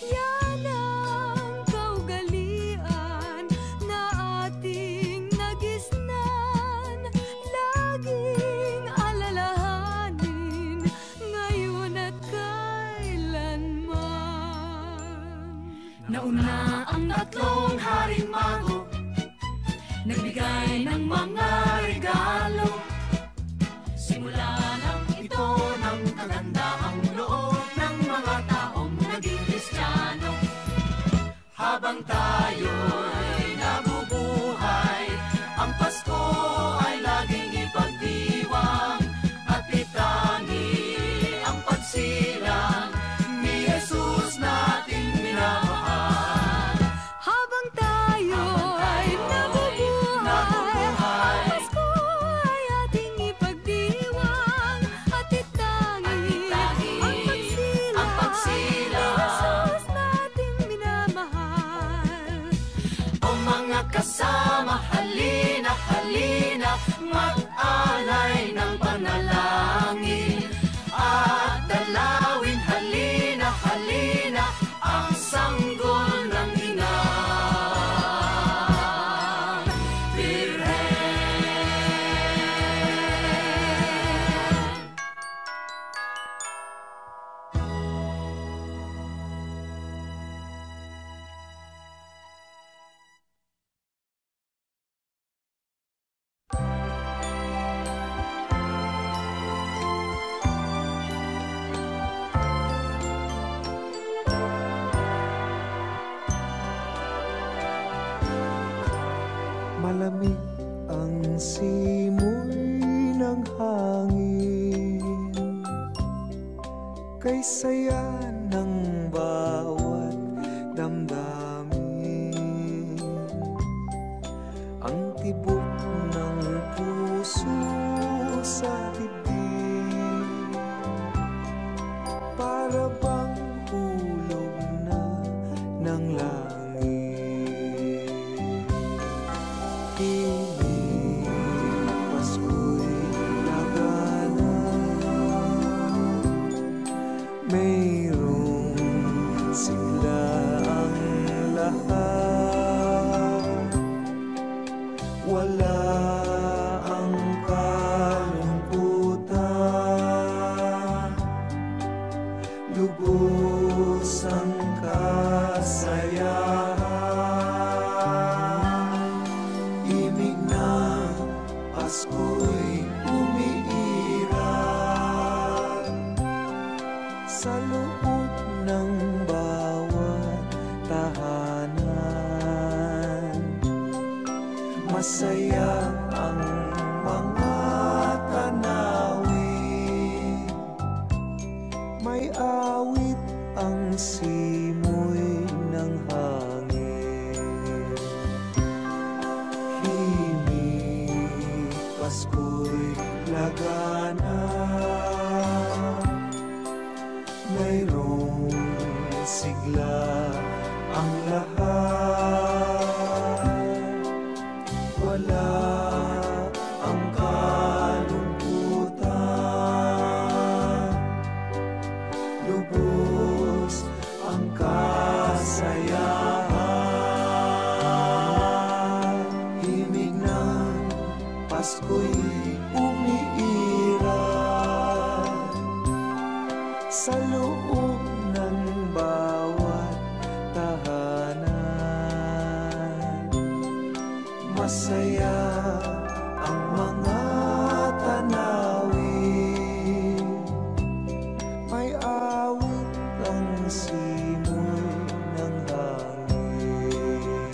Speaker 5: Yan ang kaugalian na ating nagisnan, laging alalahanin ngayon at kailanman. Nauna ang tatlong haring mago, nagbigay ng mga regalo. Simula lang ito ng kagandahang loob ng mga taong naging Kristiyano. Habang tayo'y nabubuhay, ang Pasko ay laging ipagdiwang at itangi ang pagsilang ni Jesus nating minamahal. Habang tayo'y nabubuhay, ang Pasko ay ating ipagdiwang at itangi ang pagsilang ni Jesus nating minamahal. O mga kasama, halina, halina, mag-alay ng panalangin at dalawin, halina, halina, ang sanggol ng inang Birhen.
Speaker 2: Malamig ang simoy ng hangin, kay saya ng bawat damdamin. Ang tibok ng puso sa dibdib, para bang hulog na lubos ang kasayahan. Himig na Pasko'y umiiral sa loob ng bawat tahanan. Masaya ang mga tanawin, may awit ang simoy ng hangin. Himig, Pasko'y lagana, mayroong sigla ang lahat. Wala ang kalungkutan, lubos ang kasayahan. Himig ng Pasko'y umiiral sa loob ng bawat tahanan. Masaya ang mga tanawin, may awit ang simoy ng hangin.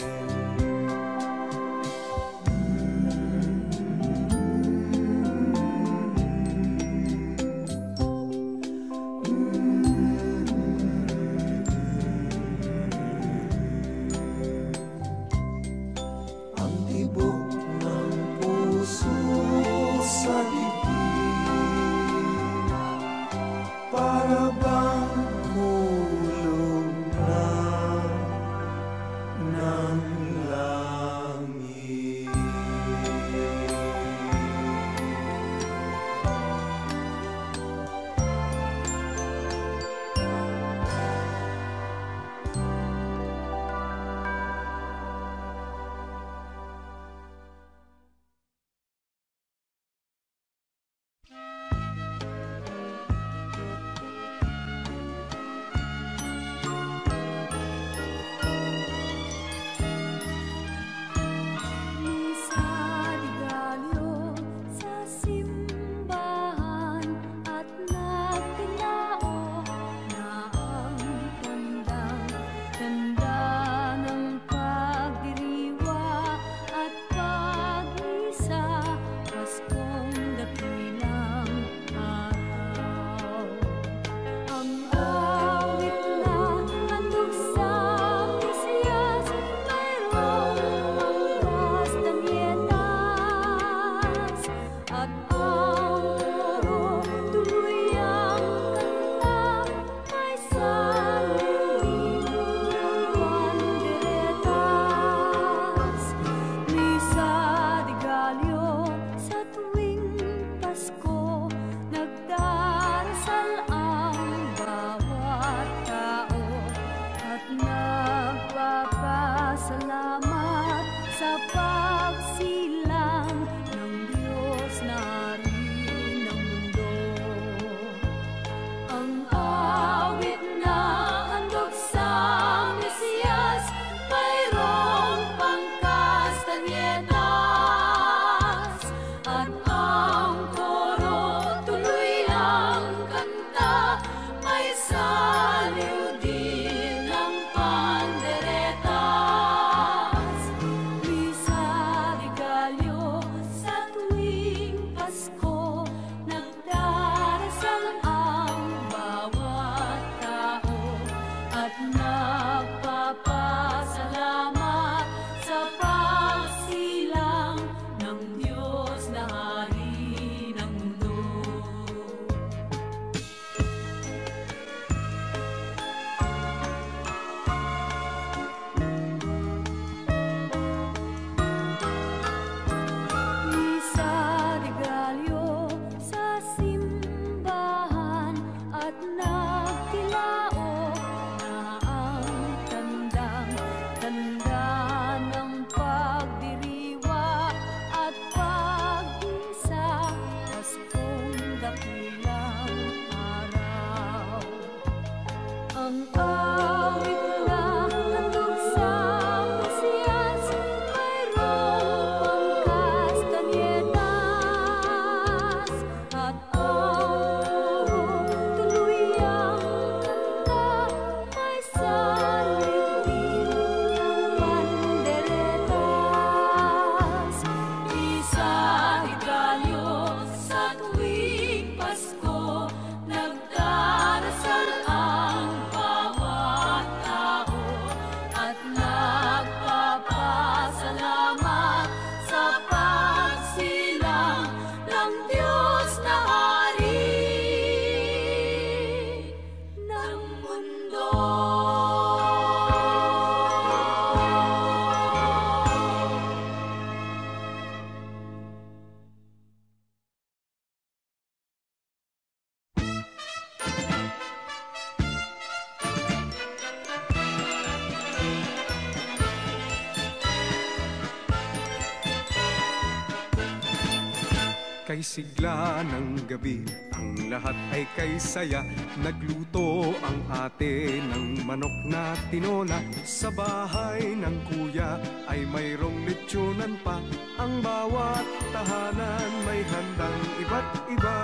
Speaker 2: Kay sigla ng gabi, ang lahat ay kay saya. Nagluto ang ate ng manok na tinola. Sa bahay ng kuya ay mayroong lechonan pa. Ang bawat tahanan may handang iba't iba.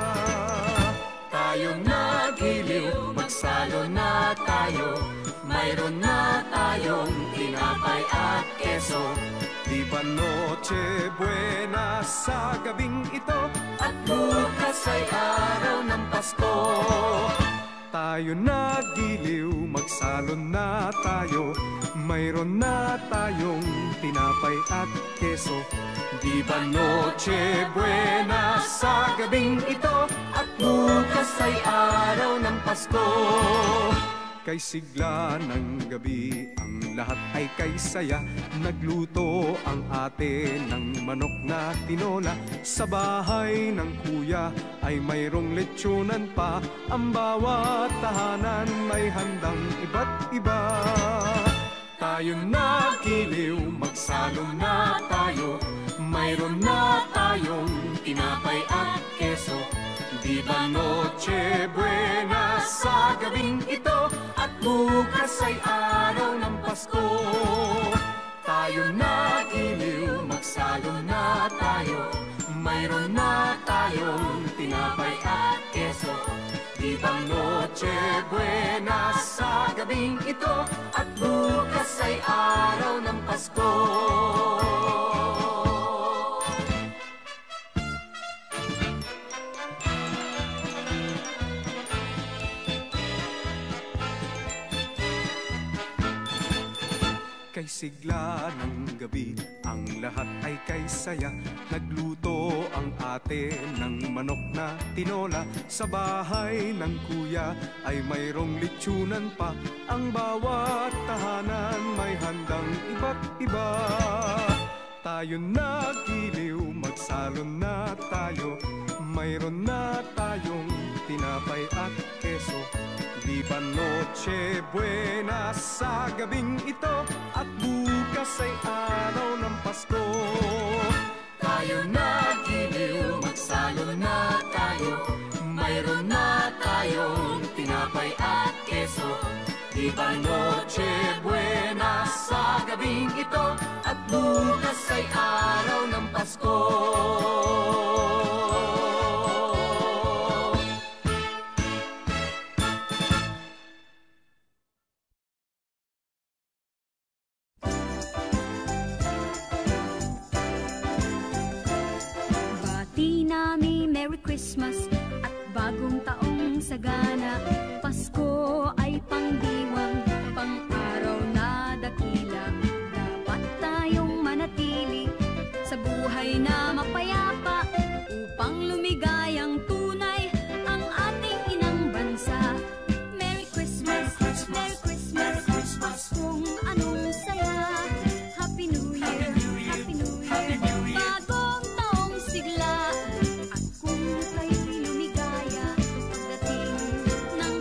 Speaker 2: Tayong nagiliw, magsalo na tayo. Mayroon na tayong tinapay at keso. Di ba noche buena sa gabing ito? At bukas ay araw ng Pasko. Tayo nagiliw, magsalon na tayo. Mayroon na tayong tinapay at keso. Di ba noche buena sa gabing ito? At bukas ay araw ng Pasko. Kay sigla ng gabi, ang lahat ay kay saya. Nagluto ang ate ng manok na tinola. Sa bahay ng kuya ay mayroong lechonan pa. Ang bawat tahanan may handang iba't iba. Tayo nagiliw, magsalo na tayo. Mayroon na tayong tinapay at keso. Di ba noche buena sa gabing ito? At bukas ay araw ng Pasko. Tayo nagiliw, magsalo na tayo. Mayroon na tayong tinapay at keso. Di ba noche buena sa gabing ito? At bukas ay araw ng Pasko. Kay sigla ng gabi, ang lahat ay kay saya. Nagluto ang ate ng manok na tinola. Sa bahay ng kuya ay mayroong lechonan pa. Ang bawat tahanan may handang iba't iba. Tayo nagiliw, magsalon na tayo. Mayroon na tayong tinapay at keso. Di ba noche buena sa gabing ito? At bukas ay araw ng Pasko. Tayo nagiliw, magsalo na tayo. Mayroon na tayong tinapay at keso. Di ba noche buena sa gabing ito? At bukas ay araw ng Pasko.
Speaker 5: Merry Christmas at bagong taong sagana. Pasko ay pangdiwang, pang-araw na dakila. Dapat tayong manatili sa buhay na mapayapa upang lumigayang tunay ang ating inang bansa. Merry Christmas, Merry Christmas, Christmas, kung anong saya. Happy New Year, Happy New Year, bagong taong sigla. Kung kayo'y lumigaya pagdating ng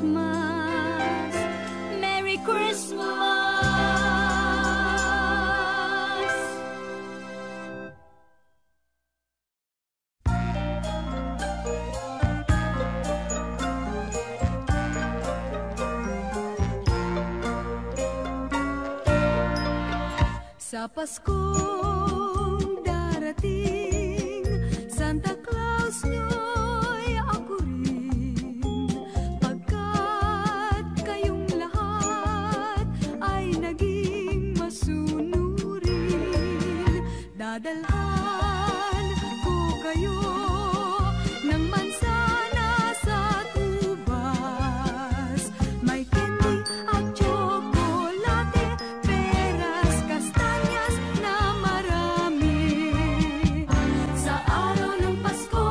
Speaker 5: Christmas, Merry Christmas. Sa Paskong darating, Santa Claus nyo'y ako rin. Pagkat kayong lahat ay naging masunurin, dadalhan ko kayo ng mansana sa tubas. May candy at tsokolate, peras, kastanyas na marami. Sa araw ng Pasko,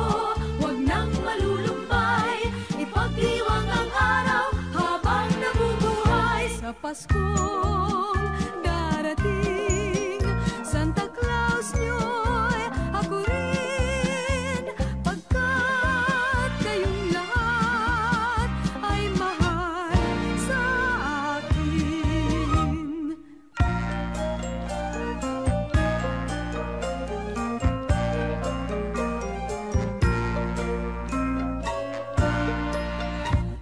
Speaker 5: huwag nang malulumbay, ipagdiwang ang araw habang nabubuhay. Sa Paskong darating, Santa Claus nyo'y ako rin. Pagkat kayong lahat ay mahal sa akin.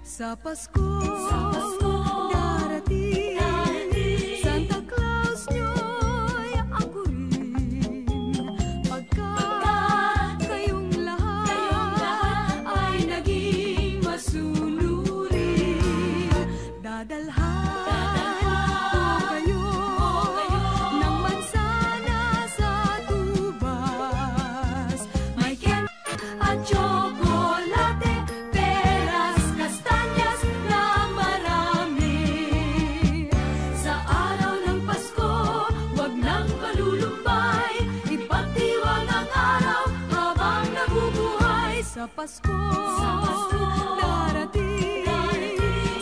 Speaker 5: Sa Paskong darating, Santa Claus nyo'y ako rin. Pagkat kayong lahat ay naging masunurin, dadalhan ko kayo ng mansana sa tubas. May candy at tsokolate, peras, kastanyas na marami. Sa araw ng Pasko, huwag nang malulumbay, ipagdiwang ang araw habang nabubuhay. Sa Pasko darating,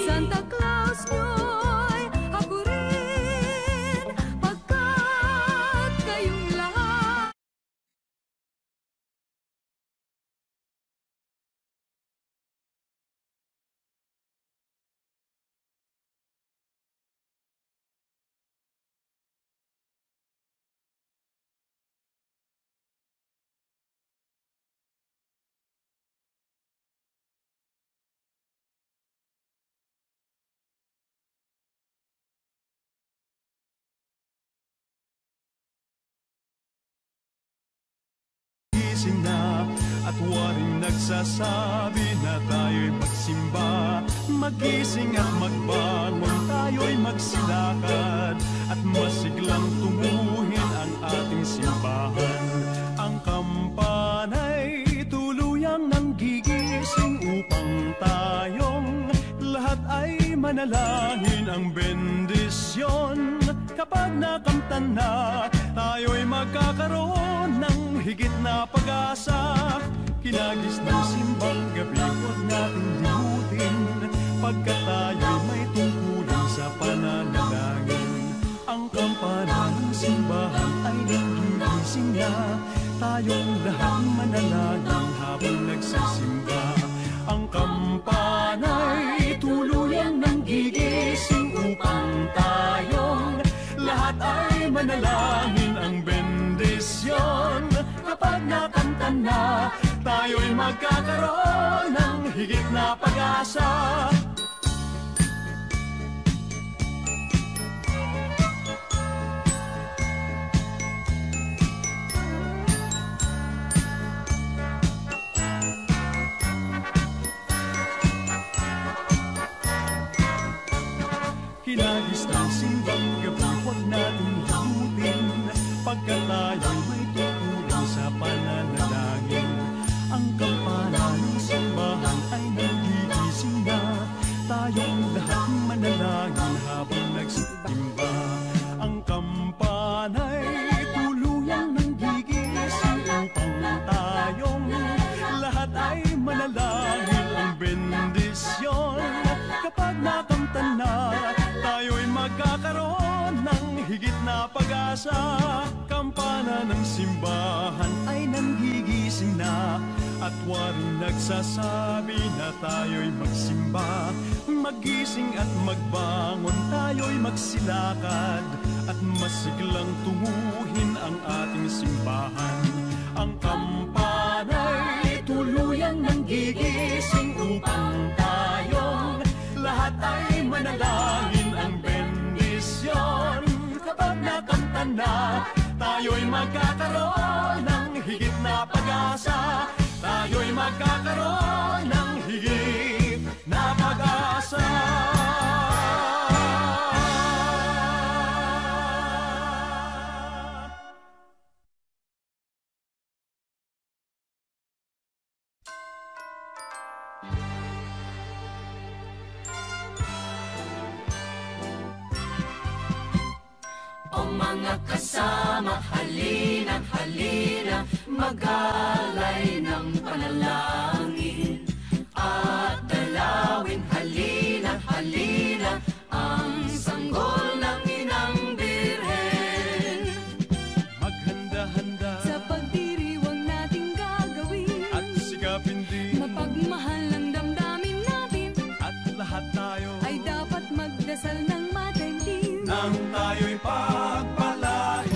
Speaker 5: Santa Claus nyo'y ako rin. Pagkat kayong lahat
Speaker 2: gising na at waring nagsasabi na tayo'y magsimba. Magising at magbangon, tayo'y magsilakad at masiglang tunguhin ang ating simbahan. Ang kampana'y tuluyang nanggigising upang tayong lahat ay manalangin ang bendisyon. Kapag nakamtan na, tayo'y magkakaroon ng higit na pag-asa. Kinagis ng simbang gabi, huwag natin limutin, pagkat tayo'y may tungkulin sa pananalangin. Ang kampana ng simbahan ay nanggigising na, tayong lahat manalangin habang nagsisimba. Ang kampana'y tuluyang nanggigising upang tayong lahat ay manalangin ang bendisyon. Kapag nakamtan na, tayo'y magkakaroon ng higit na pag-asa. Kinagis ng simbang gabi, huwag natin limutin, pagkat tayo'y may tungkulin sa pananalangin. Ang kampana ng simbahan ay nanggigising na, tayong lahat manalangin habang nagsisimba. Ang kampana'y tuluyang nanggigising upang tayong lahat ay manalangin ang bendisyon. Kapag nakamtan na, tayo'y magkakaroon ng higit na pag-asa. Kampana ng simbahan ay nanggigising na, at waring nagsasabi na tayo'y magsimba. Magising at magbangon, tayo'y magsilakad at masiglang tunguhin ang ating simbahan. Ang kampana'y tuluyang nanggigising upang tayong lahat ay manalangin ang bendisyon. Kapag nakanta na, tayo'y magkakaroon ng higit na pag-asa. Tayo'y magkakaroon ng higit na pag-asa.
Speaker 3: O mga kasama, halina, halina, mag-alay ng panalangin at dalawin, halina, halina, ang sanggol ng Inang Birhen.
Speaker 2: Maghanda-handa
Speaker 5: Sa pagdiriwang nating gagawin,
Speaker 2: at sikapin din,
Speaker 5: mapagmahal ang damdamin natin,
Speaker 2: at lahat tayo
Speaker 5: ay dapat magdasal ng mataimtim.
Speaker 2: nang tayo'y pagpalain.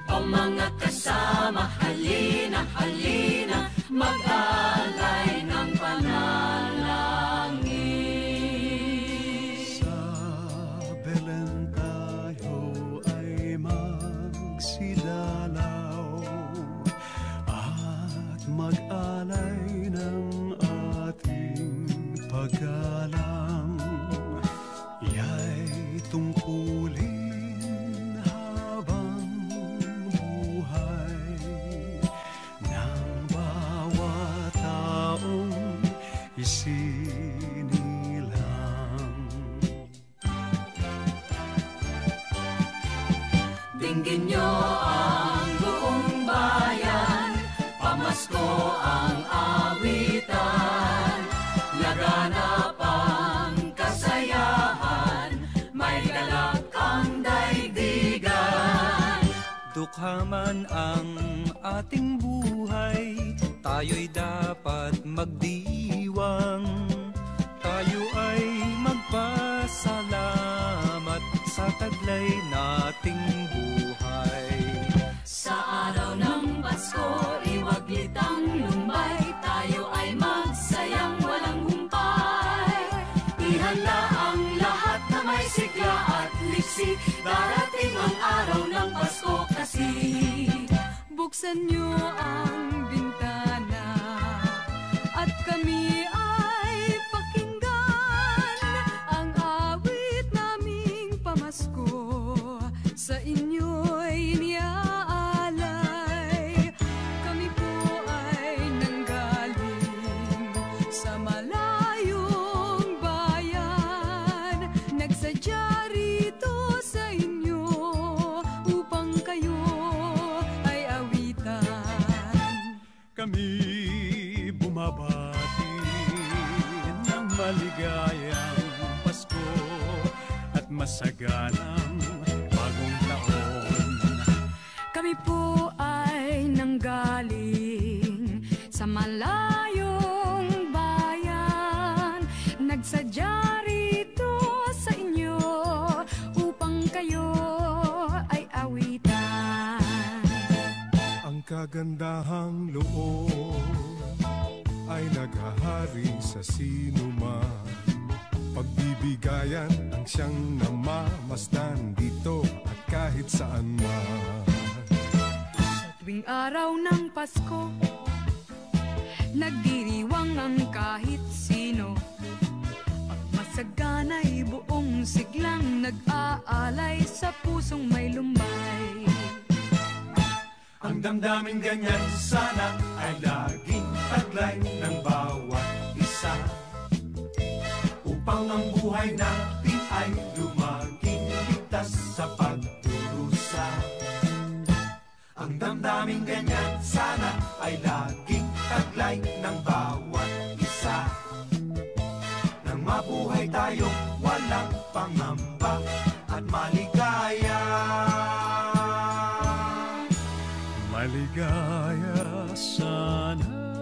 Speaker 3: O mga kasama, halina, halina, mag-alay ng panalangin.
Speaker 2: Sa Belen tayo ay magsidalaw at mag-alay ng ating paggalang. Iya'y tungkulin habang buhay ng bawat taong isinilang.
Speaker 3: Dinggin niyo ang buong bayan, pamasko ang awitan, laganap ang kasayahan, may galak ang daigdigan.
Speaker 1: Dukha man ang ating buhay, tayo'y dapat magdiwang. Tayo ay magpasalamat sa taglay nating buhay.
Speaker 3: Sa araw ng Pasko, iwaglit ang lumbay, tayo ay magsayang walang humpay. Ihanda ang lahat na may sigla at liksi, darating ang araw ng Pasko kasi.
Speaker 5: Buksan niyo ang bintana at kami ay pakinggan ang awit naming pamasko, sa inyo'y iniaalay. Kami po ay nanggaling sa malayong bayan, nagsadya rito sa inyo upang kayo ay awitan.
Speaker 2: Kami bumabati ng maligayang Pasko at masaganang bagong taon.
Speaker 5: Kami po ay nanggaling sa malayong bayan, nagsadya rito sa inyo upang kayo ay awitan.
Speaker 6: Ang kagandahang loob ay naghahari sa sinuman. Pagbibigayan ang siyang namamasdan dito at kahit saan man.
Speaker 5: Sa tuwing araw ng Pasko, nagdiriwang ang kahit sino, at masagana'y buong siglang nag-aalay sa pusong may lumbay.
Speaker 6: Ang damdaming ganyan sana ay laging taglay ng bawat isa, upang ang buhay natin ay lumaging ligtas sa pagdurusa. Ang damdaming ganyan sana ay laging taglay ng bawat isa, nang mabuhay tayong walang pangamba at maligaya.
Speaker 2: Maligaya sana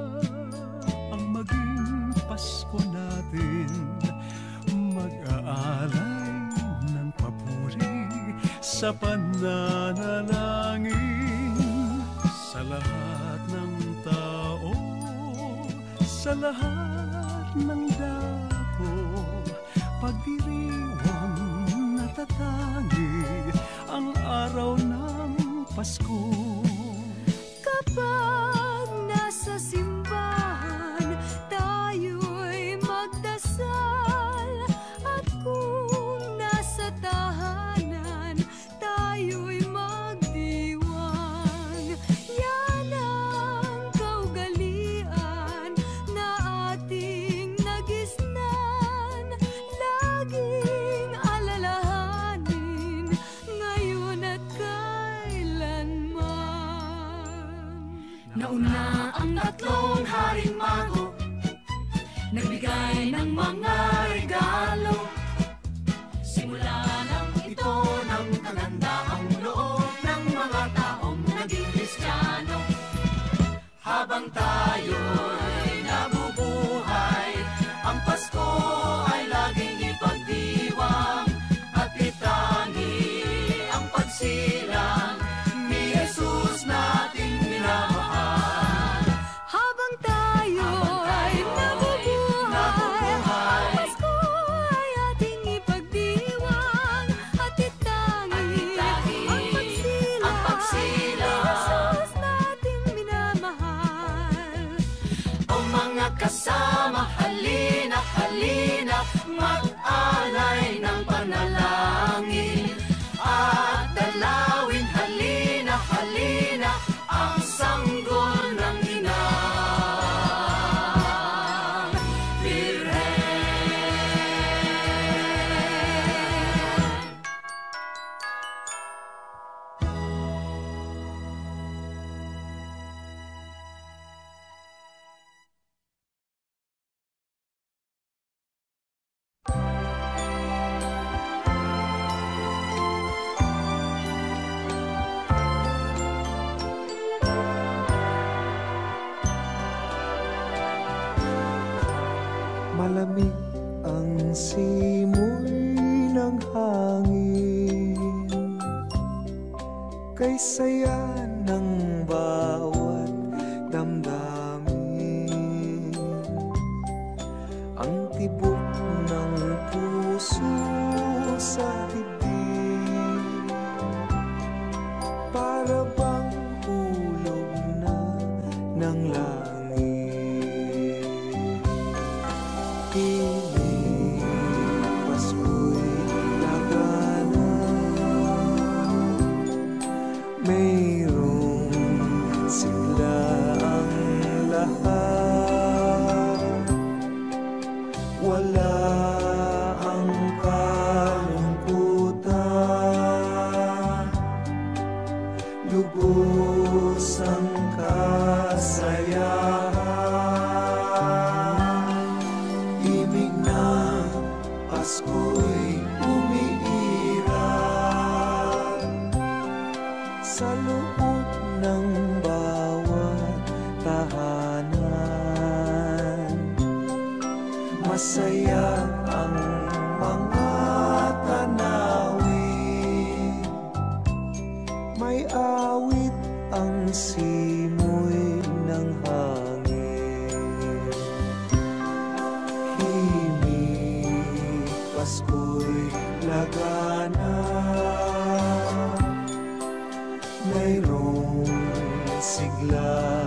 Speaker 6: sa pananalangin sa lahat ng tao, sa lahat ng dako, pagdiriwang natatangi ang araw ng Pasko.
Speaker 5: Kapag nasa simbahan, tayo'y magdasal. At kung nasa tahanan, tayo'y magdiwang. Yan ang kaugalian na ating nagisnan. Laging alalahanin ngayon at kailanman.
Speaker 3: Nauna ang tatlong haring mago, nagbigay ng mga regalo. Simula lang ito ng kagandaang loob ng mga taong naging Kristiyano. Habang tayo'y nabubuhay, ang Pasko ay laging ipagdiwang at itangi ang pagsilang ni Jesus nating minamahal.
Speaker 5: Habang tayo'y nabubuhay, ang Pasko ay ating ipagdiwang at itangi ang pagsilang ni Jesus nating minamahal.
Speaker 3: O mga kasama, halina, halina, mag-alay ng panalangin at dalawin, halina, halina, ang sanggol ng inang Birhen.
Speaker 2: Malamig ang simoy ng hangin, kay saya ng bawat damdamin. Ang tibok ng puso sa dibdib, para bang hulog na ng langit. Piling Pasko'y lagana, mayroong sigla ang lahat. Wala ang kalungkutan, lubos ang kasayahan. Himig ng Pasko'y umiiral sa loob ng bawat tahanan. Masaya ang mga tanawin, may awit ang simoy ng hangin. Himig Pasko'y lagana, mayroong sigla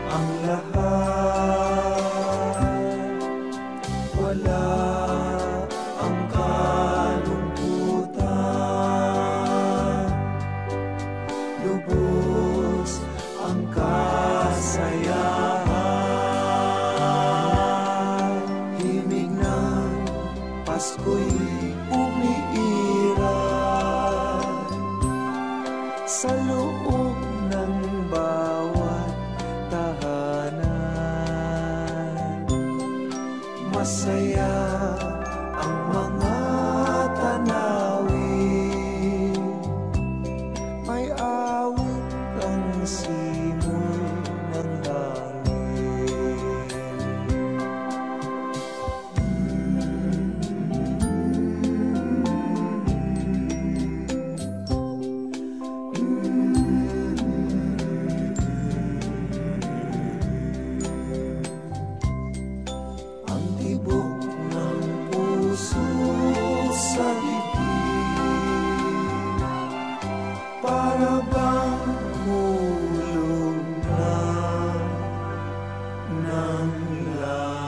Speaker 2: ang lahat. Wala ang kalungkutan, lubos ang kasayahan. Himig ng Pasko'y umiiral sa loob ng bawat tahanan. Masaya ang mga tanawin, may awit ang simoy ng hangin. ng langit.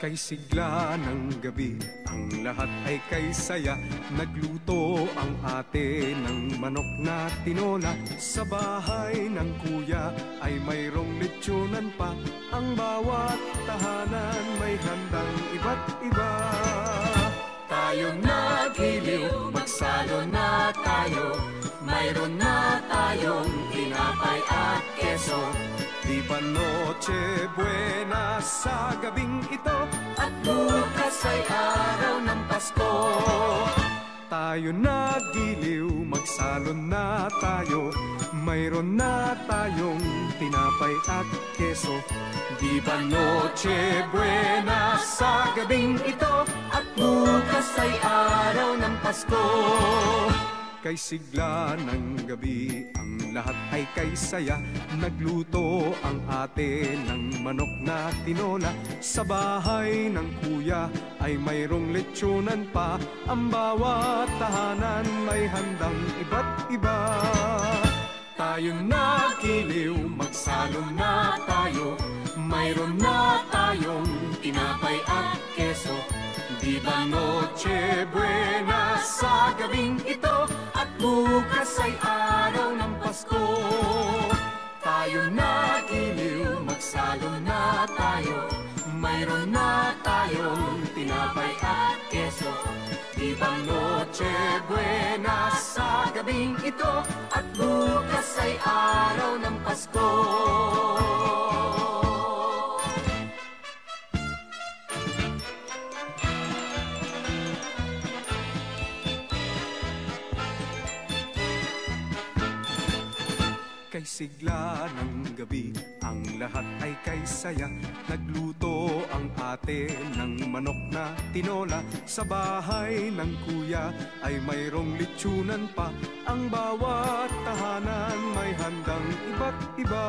Speaker 6: Kay sigla ng gabi, ang lahat ay kay saya. Nagluto ang ate ng manok na tinola. Sa bahay ng kuya ay mayroong lechonan pa. Ang bawat tahanan may handang iba't iba.
Speaker 3: Tayong nagiliw, magsalo na tayo. Mayroon na tayong tinapay at keso.
Speaker 6: Di ba noche buena sa gabing ito?
Speaker 3: At bukas ay araw ng Pasko.
Speaker 6: Tayo nagiliw, magsalon na tayo. Mayroon na tayong tinapay at keso.
Speaker 3: Di ba noche buena sa gabing ito? At bukas ay araw ng Pasko.
Speaker 6: Kay sigla ng gabi, ang lahat ay kay saya. Nagluto ang ate ng manok na tinola. Sa bahay ng kuya ay mayroong lechonan pa. Ang bawat tahanan may handang iba't iba. Tayo na giliw, magsalo na tayo. Mayroon na tayong tinapay at keso. Di ba Noche Buena sa gabing ito? At bukas ay araw ng Pasko. Tayo na giliw, magsalo na tayo. Mayroon na tayong tinapay at keso. Di ba Noche Buena sa gabing ito? At bukas ay araw ng Pasko. Kay sigla ng gabi, ang lahat ay kay saya. Nagluto ang ate ng manok na tinola. Sa bahay ng kuya ay mayroong lechonan pa. Ang bawat tahanan may handang iba't iba.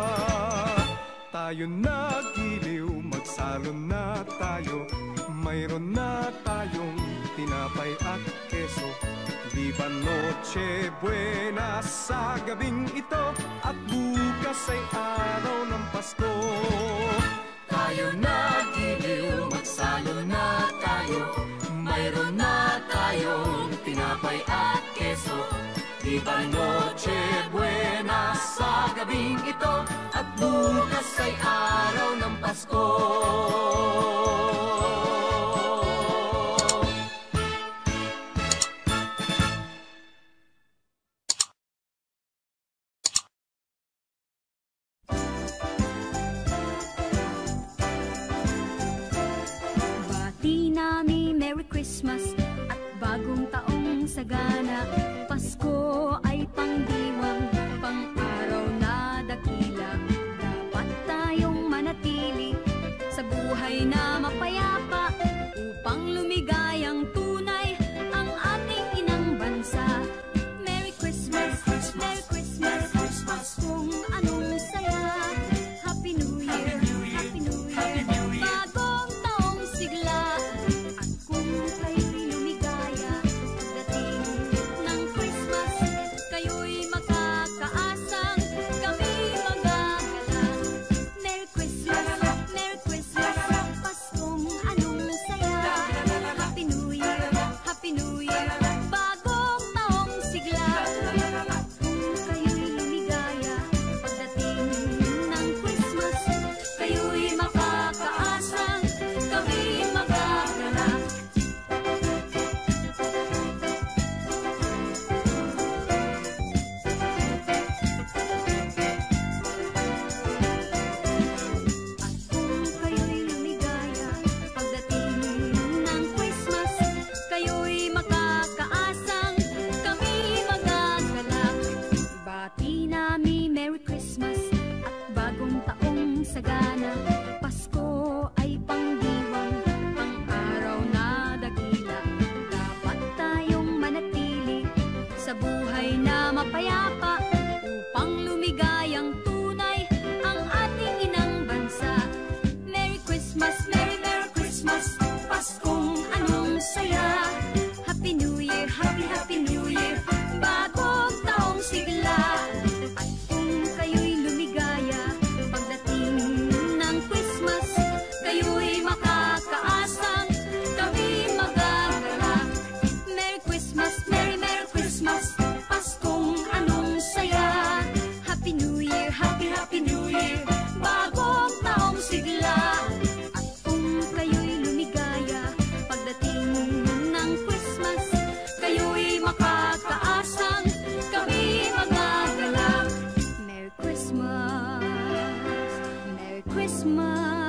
Speaker 6: Tayo na giliw, magsalo na tayo. Mayroon na tayong tinapay at keso. Di ba Noche Buena sa gabing ito? At bukas ay araw ng Pasko. Tayo na giliw, magsalo na tayo. Mayroon na tayong tinapay at keso. Di ba Noche Buena sa gabing ito? At bukas ay araw ng Pasko.
Speaker 5: Merry Christmas at bagong taong sagana. Pasko ay pangdiwang, pang-araw na dakila. Dapat tayong manatili sa buhay na mapayapa upang lumigayang tunay ang ating inang bansa. Merry Christmas, Merry Christmas, Christmas kung anong saya. Happy New Year, Happy New Year, bagong taong sigla. Christmas.